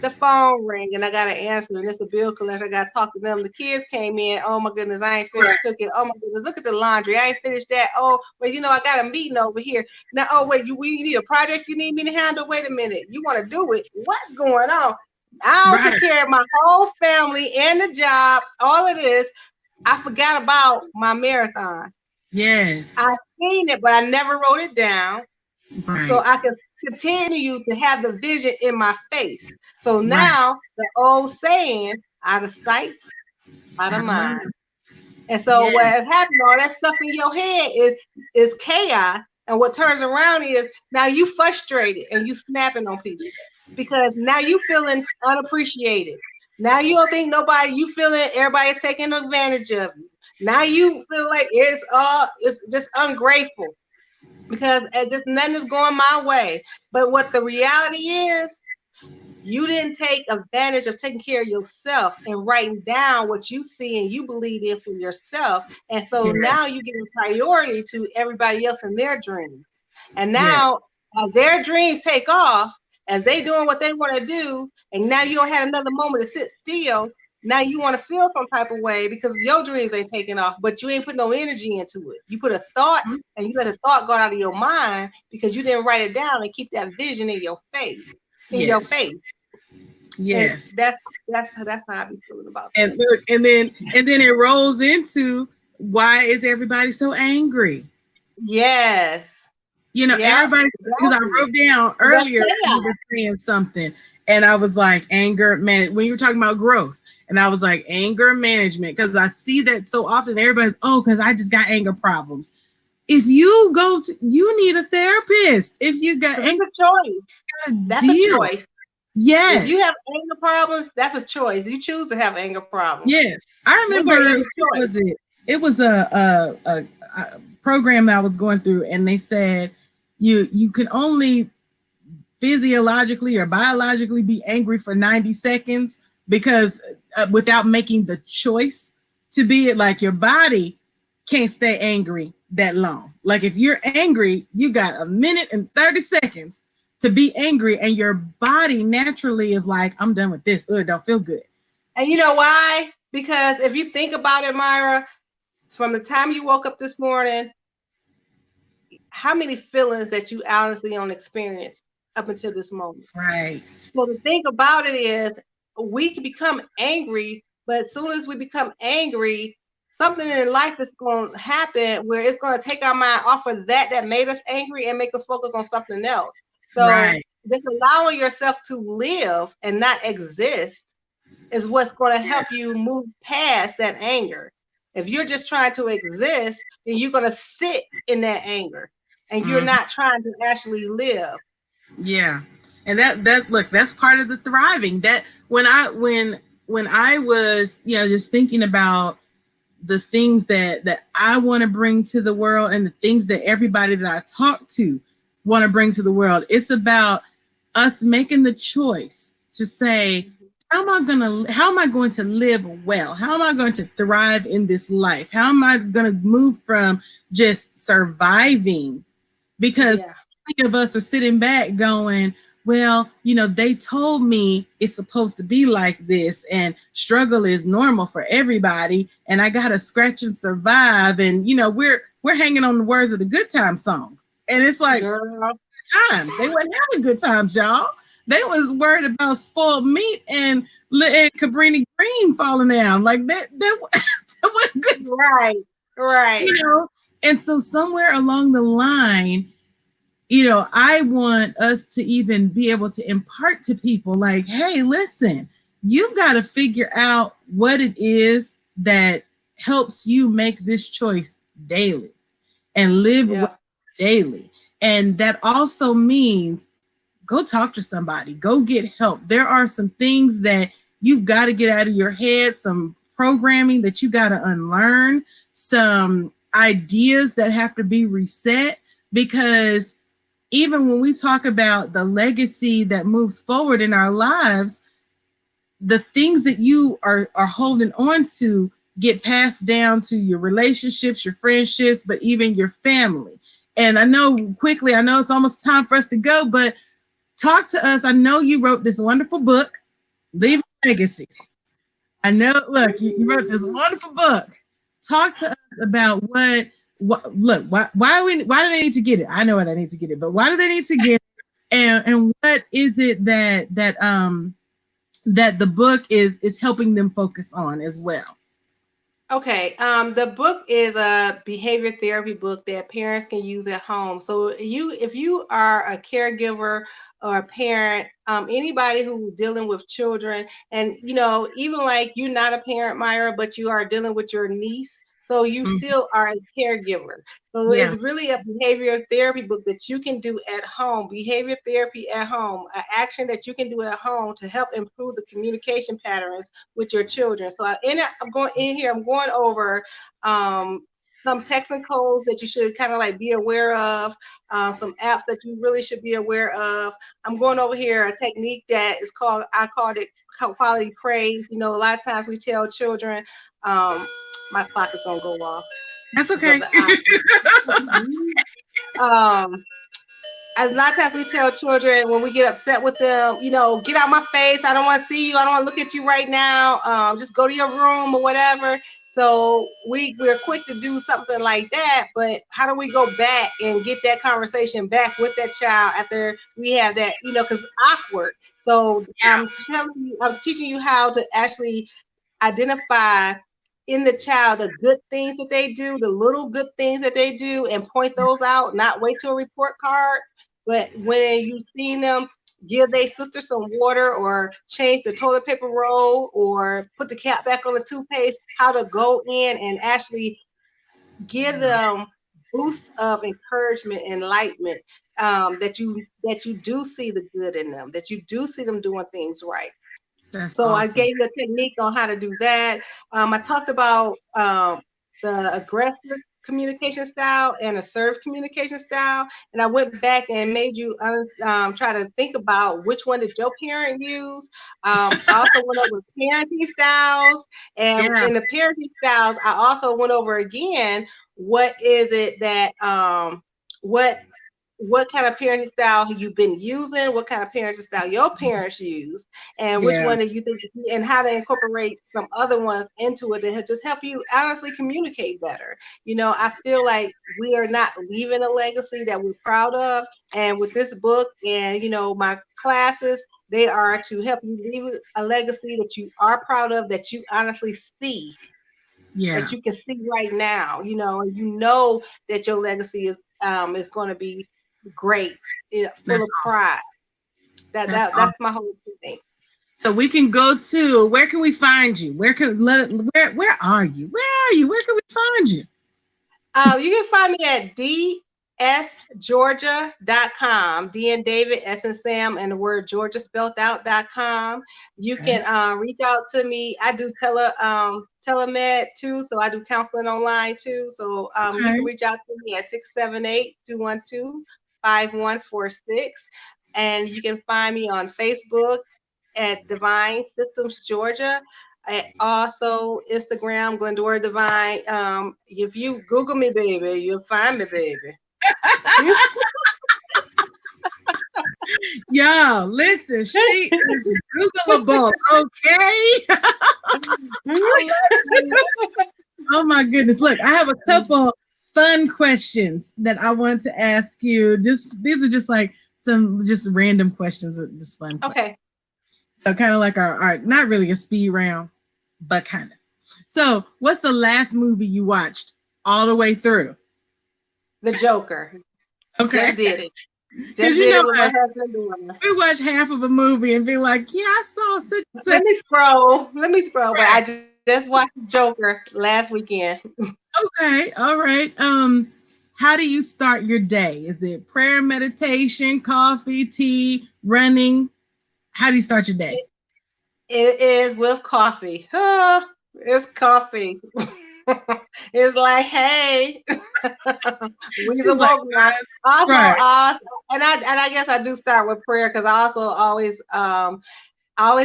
the phone ring and I got to answer. And it's a bill collector. I got to talk to them. The kids came in. Oh my goodness, I ain't Right. finished cooking. Oh my goodness, look at the laundry. I ain't finished that. Oh, well, I got a meeting over here. Now, oh wait, you need a project you need me to handle? Wait a minute. You want to do it? What's going on? I don't Right. take care of my whole family and the job. All it is, I forgot about my marathon. Yes. I seen it, but I never wrote it down so Right. I can continue to have the vision in my face. So Right. now the old saying, out of sight, out of Out of mind. mind. And so what Yes. has happened, all that stuff in your head is chaos. And what turns around is now you frustrated and you snapping on people because now you feeling unappreciated. Now you don't think you feeling everybody's taking advantage of you. Now you feel like it's just ungrateful because just nothing is going my way. But what the reality is, You didn't take advantage of taking care of yourself and writing down what you see and you believe in for yourself. And so now Yes. you give priority to everybody else and their dreams. And Yes. now, as their dreams take off, as they doing what they want to do, and now you don't have another moment to sit still. Now you want to feel some type of way because your dreams ain't taking off, but you ain't put no energy into it. You put a thought and you let the thought go out of your mind because you didn't write it down and keep that vision in your face, in your Yes. face. And Yes. that's how I be feeling about And things. look, and then it rolls into, why is everybody so angry? Yes. Yeah. Everybody, because I Exactly. wrote down That's earlier you chaos. were saying something, and I was like, anger man, when you were talking about growth, and I was like, anger management, because I see that so often. Everybody's, oh, because I just got anger problems. If you go to, you need a therapist. If you got Because anger, it's a choice. you gotta That's a deal. choice. If you Yes. have anger problems, that's a choice. You choose to have anger problems. Yes, I Anger remember. is a What choice. was it? It was a program that I was going through, and they said you can only physiologically or biologically be angry for 90 seconds, because without making the choice to be it, like your body can't stay angry that long. Like if you're angry, you got a minute and 30 seconds to be angry, and your body naturally is like, I'm done with this. Ugh, don't feel good. And you know why? Because if you think about it, Myra, from the time you woke up this morning, how many feelings that you honestly don't experience up until this moment? Right. So the thing about it is, we can become angry, but as soon as we become angry, something in life is going to happen where it's going to take our mind off of that made us angry and make us focus on something else. So Right. just allowing yourself to live and not exist is what's going to help you move past that anger. If you're just trying to exist, then you're going to sit in that anger and you're Mhm. not trying to actually live. Yeah. And that look, that's part of the thriving. That when I was, just thinking about the things that I want to bring to the world, and the things that everybody that I talk to want to bring to the world, it's about us making the choice to say, how am I going to live well? How am I going to thrive in this life? How am I going to move from just surviving? Because Yeah. many of us are sitting back going, well, they told me it's supposed to be like this, and struggle is normal for everybody, and I gotta scratch and survive. And we're hanging on the words of the Good Time song. And it's like, Girl. times they weren't having good times, y'all. They was worried about spoiled meat and Cabrini Green falling down. Like that wasn't good, Right, right. you know. And so somewhere along the line, I want us to even be able to impart to people, like, hey, listen, you've got to figure out what it is that helps you make this choice daily and live well Yeah, daily. And that also means go talk to somebody, go get help. There are some things that you've got to get out of your head, some programming that you got to unlearn, some ideas that have to be reset, because even when we talk about the legacy that moves forward in our lives, the things that you are holding on to get passed down to your relationships, your friendships, but even your family. And I know quickly, I know it's almost time for us to go, but talk to us. I know you wrote this wonderful book, Leaving Legacies. I know, look, you wrote this wonderful book. Talk to us about look, why do they need to get it? I know why they need to get it, but why do they need to get it? And what is it that the book is helping them focus on as well? okay. The book is a behavior therapy book that parents can use at home. So if you are a caregiver or a parent, anybody who's dealing with children, and even like you're not a parent, Myra, but you are dealing with your niece. So you Mhm. still are a caregiver. So Yeah. it's really a behavior therapy book that you can do at home, behavior therapy at home, an action that you can do at home to help improve the communication patterns with your children. So I'm going in here. I'm going over some texting codes that you should kind of like be aware of, some apps that you really should be aware of. I'm going over here a technique that is called, I called it quality praise. You know, a lot of times we tell children, my clock is gonna go off. That's okay. um, a lot of times we tell children when we get upset with them, you know, get out my face. I don't want to see you. I don't want to look at you right now. Just go to your room or whatever. So we're quick to do something like that. But how do we go back and get that conversation back with that child after we have that, you know, because awkward. So I'm teaching you how to actually identify in the child the good things that they do, the little good things that they do, and point those out, not wait till a report card. But when you see them give their sister some water or change the toilet paper roll or put the cap back on the toothpaste, how to go in and actually give them boosts of encouragement, enlightenment, that you do see the good in them, that you do see them doing things right. That's so awesome. I gave you a technique on how to do that. I talked about the aggressive communication style and assertive communication style, and I went back and made you try to think about which one did your parent use. I also went over parenting styles, and in the parenting styles, I also went over again what is it that what kind of parenting style you've been using, what kind of parenting style your parents used, and which one do you think, and how to incorporate some other ones into it that just help you honestly communicate better. You know, I feel like we are not leaving a legacy that we're proud of. And with this book and, you know, my classes, they are to help you leave a legacy that you are proud of, that you honestly see. That you can see right now, you know, and you know that your legacy is going to be great, full of pride. That's my whole thing. So we can go to, where can we find you? Where are you? Where are you? Where can we find you? You can find me at dsgeorgia.com. D and David, S and Sam, and the word Georgia spelled out.com. You can reach out to me. I do telemed too, so I do counseling online too. So you can reach out to me at 678-212-5146. And you can find me on Facebook at Divine Systems Georgia. Also Instagram, Glendora Divine. If you Google me, baby, you'll find me, baby. Yo, listen, she is Googleable, okay? Oh my goodness. Look, I have a couple fun questions that I wanted to ask you. These are just like some just random questions, just fun. Okay. So kind of like our not really a speed round, but kind of. So what's the last movie you watched all the way through? The Joker. Okay. Just did it. Because you know we watch half of a movie and be like, yeah, I saw such. Let me scroll. But I just watched Joker last weekend. Okay. All right. How do you start your day? Is it prayer, meditation, coffee, tea, running? How do you start your day? It is with coffee. It's coffee. It's like, hey, we also, and I guess I do start with prayer, because I also always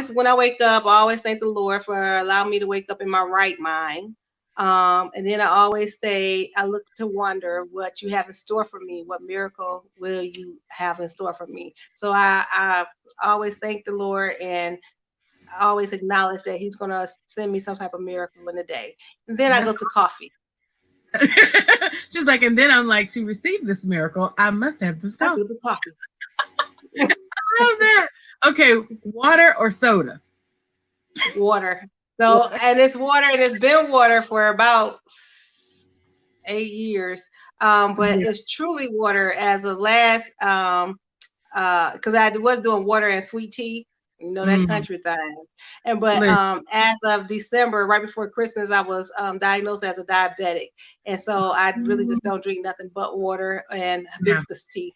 when I wake up, I always thank the Lord for allowing me to wake up in my right mind. And then I always say, I look to wonder what you have in store for me. What miracle will you have in store for me? So I always thank the Lord, and I always acknowledge that He's going to send me some type of miracle in the day. And then I go to coffee. She's like, and then I'm like, to receive this miracle, I must have this coffee. I love that. Okay, water or soda? Water. So, and it's water, and it's been water for about 8 years. But it's truly water as the last, because I was doing water and sweet tea, you know, that country thing. And but as of December, right before Christmas, I was diagnosed as a diabetic, and so I really just don't drink nothing but water and hibiscus tea.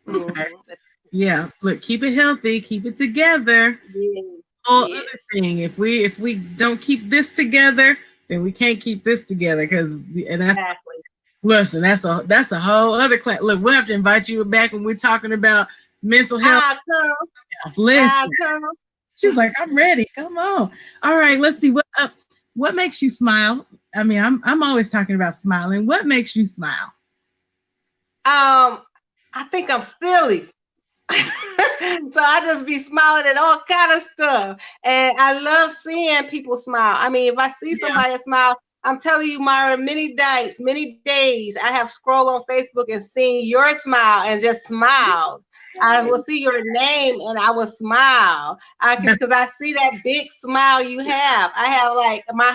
Okay. Yeah, look, keep it healthy, keep it together. Other thing, if we don't keep this together, then we can't keep this together, because and that's Listen, that's a whole other class. Look, we'll have to invite you back when we're talking about mental health. I'll come. I'll Listen, come. she's like, I'm ready. Come on. All right, let's see what makes you smile. I mean, I'm always talking about smiling. What makes you smile? I think I'm silly. So I just be smiling at all kind of stuff. And I love seeing people smile. I mean, if I see Yeah. somebody smile, I'm telling you, Myra, many days, I have scrolled on Facebook and seen your smile and just smiled. I will see your name and I will smile. Because I see that big smile you have. I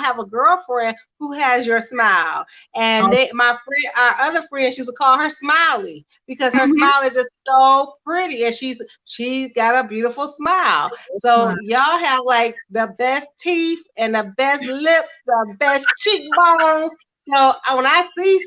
have a girlfriend who has your smile. And my friend, our other friend, she used to call her Smiley because her Mhm. smile is just so pretty and she's got a beautiful smile. So y'all have like the best teeth and the best lips, the best cheekbones. So when I see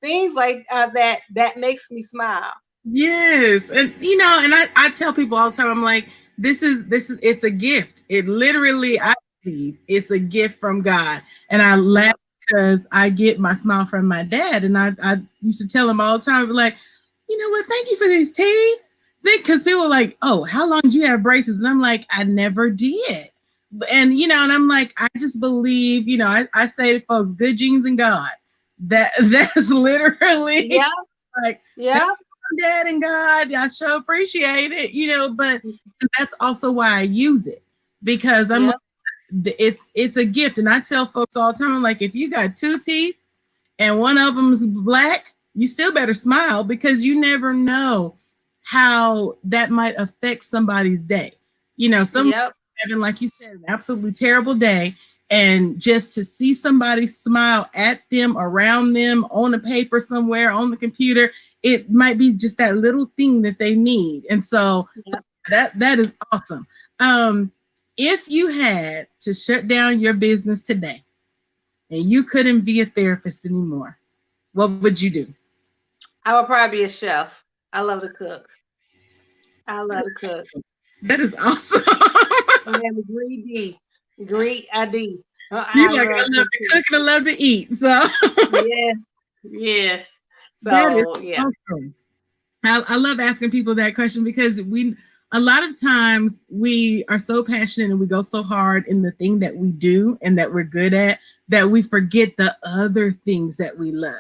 things like that, that makes me smile. Yes. And and I tell people all the time, I'm like, this is it's a gift. It literally, I believe it's a gift from God. And I laugh because I get my smile from my dad. And I used to tell him all the time, like, you know what, thank you for these teeth. Because people are like, oh, how long do you have braces? And I'm like, I never did. And and I'm like, I just believe, I say to folks, good genes and God. That's literally Yeah, like yeah, dad and God. I sure appreciate it, but that's also why I use it because I'm yeah, like, it's a gift. And I tell folks all the time, I'm like, if you got two teeth and one of them is black, you still better smile because you never know how that might affect somebody's day. Some yep, having, like you said, an absolutely terrible day. And just to see somebody smile at them, around them, on a paper somewhere, on the computer, it might be just that little thing that they need. And so yep. that is awesome. If you had to shut down your business today and you couldn't be a therapist anymore, what would you do? I would probably be a chef. I love to cook. I love to cook. That is awesome. I have a greedy, greed ID. You I like, I love love to cooking. cook and I love to eat. So Yes, yes. that is So yeah, awesome. I love asking people that question because a lot of times we are so passionate and we go so hard in the thing that we do and that we're good at that we forget the other things that we love.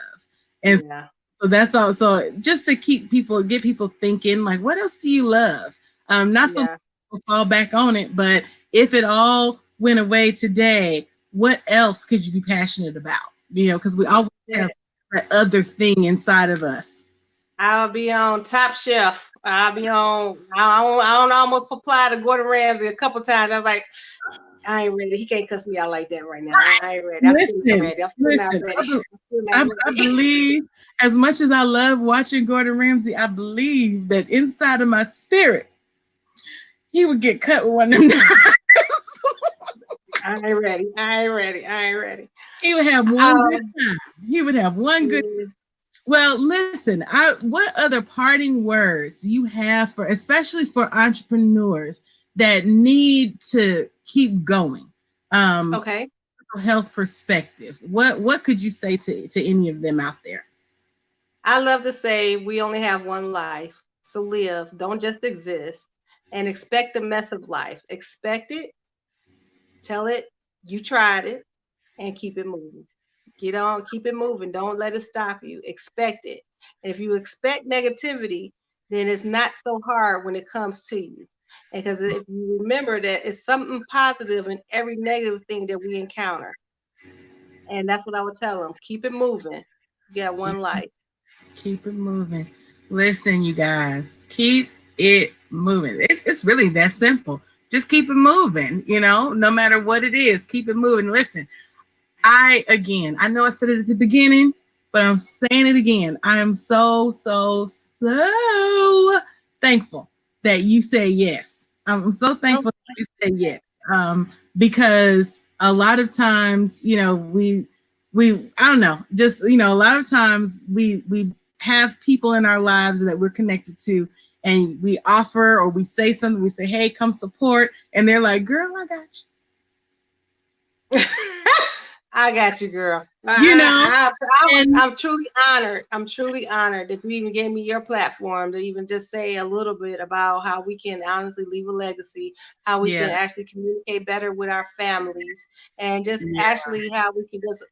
And yeah, so that's all. So just to get people thinking, like, what else do you love? Not so much yeah, to fall back on it, but if it all went away today, what else could you be passionate about? Because we always have yeah. that other thing inside of us. I'll be on Top Chef. I'll be on. I don't almost apply to Gordon Ramsay a couple times. I was like, I ain't ready. He can't cuss me out like that right now. I ain't ready. I'm still not Listen, ready. I'm still not listen. ready. I'm still not I ready. believe, as much as I love watching Gordon Ramsay, I believe that inside of my spirit, he would get cut with one of them knives. I ain't ready. I ain't ready. I ain't ready. He would have one good Um, time. He would have one good. yeah. Well, listen. What other parting words do you have for, especially for entrepreneurs that need to keep going? Okay. Health perspective. What could you say to any of them out there? I love to say we only have one life, so live. Don't just exist, and expect the mess of life. Expect it. Tell it you tried it, and keep it moving. Get on, keep it moving. Don't let it stop you. Expect it. And if you expect negativity, then it's not so hard when it comes to you. And because if you remember that it's something positive in every negative thing that we encounter. And that's what I would tell them. Keep it moving. You got one life. Keep it moving. Listen, you guys, keep it moving. It's really that simple. Just keep it moving, no matter what it is, keep it moving. Listen, I know I said it at the beginning, but I'm saying it again. I am so, so, so thankful that you say yes. I'm so Oh, thankful that you say yes. Because a lot of times, I don't know, just, a lot of times we have people in our lives that we're connected to and we offer or we say something, we say, hey, come support. And they're like, girl, I got you. I got you, girl. You know, and I'm truly honored. I'm truly honored that you even gave me your platform to even just say a little bit about how we can honestly leave a legacy, how we can yeah, actually communicate better with our families, and just yeah, actually how we can just,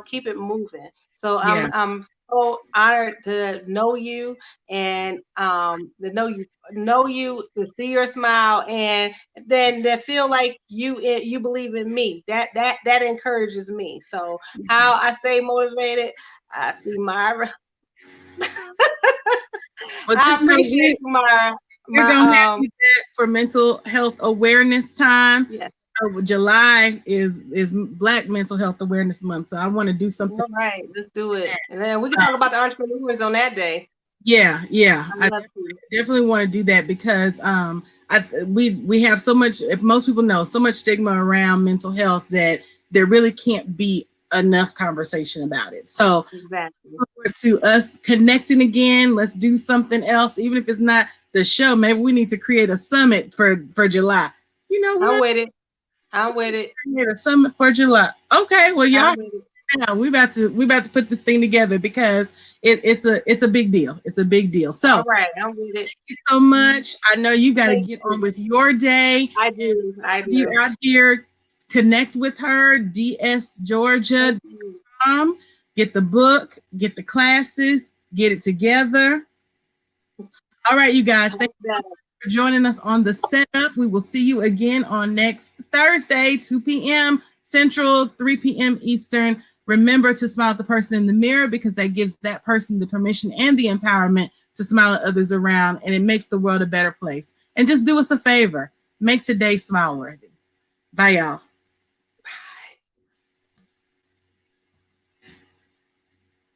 keep it moving. So yeah. I'm so honored to know you and to know you, to see your smile, and then to feel like you believe in me. That encourages me. So how I stay motivated, I see Myra. But I just know appreciate you, Myra. we're My gonna have you back for mental health awareness time. Yes. July is Black Mental Health Awareness Month, so I want to do something. All right, let's do it, and then we can talk about the entrepreneurs on that day. Yeah, yeah. I I love to. definitely want to do that because we have so much, if most people know, so much stigma around mental health that there really can't be enough conversation about it. So Exactly. forward to us connecting again. Let's do something else, even if it's not the show. Maybe we need to create a summit for July. You know I'm what? with it. I'm with it. Create a summit for July. Okay, well y'all, I'm with it. now we about to put this thing together because it's a big deal. It's a big deal. All So right, I'm with it. you so much. I know you got to Thank get on you. with your day. I And do. I if you do. out here, connect with her, dsgeorgia.com. Thank you. Get the book, get the classes, get it together. All right, you guys. Thank you so much for joining us on the setup. We will see you again on next Thursday, 2 p.m. Central, 3 p.m. Eastern. Remember to smile at the person in the mirror because that gives that person the permission and the empowerment to smile at others around, and it makes the world a better place. And just do us a favor, make today smile worthy. Bye, y'all.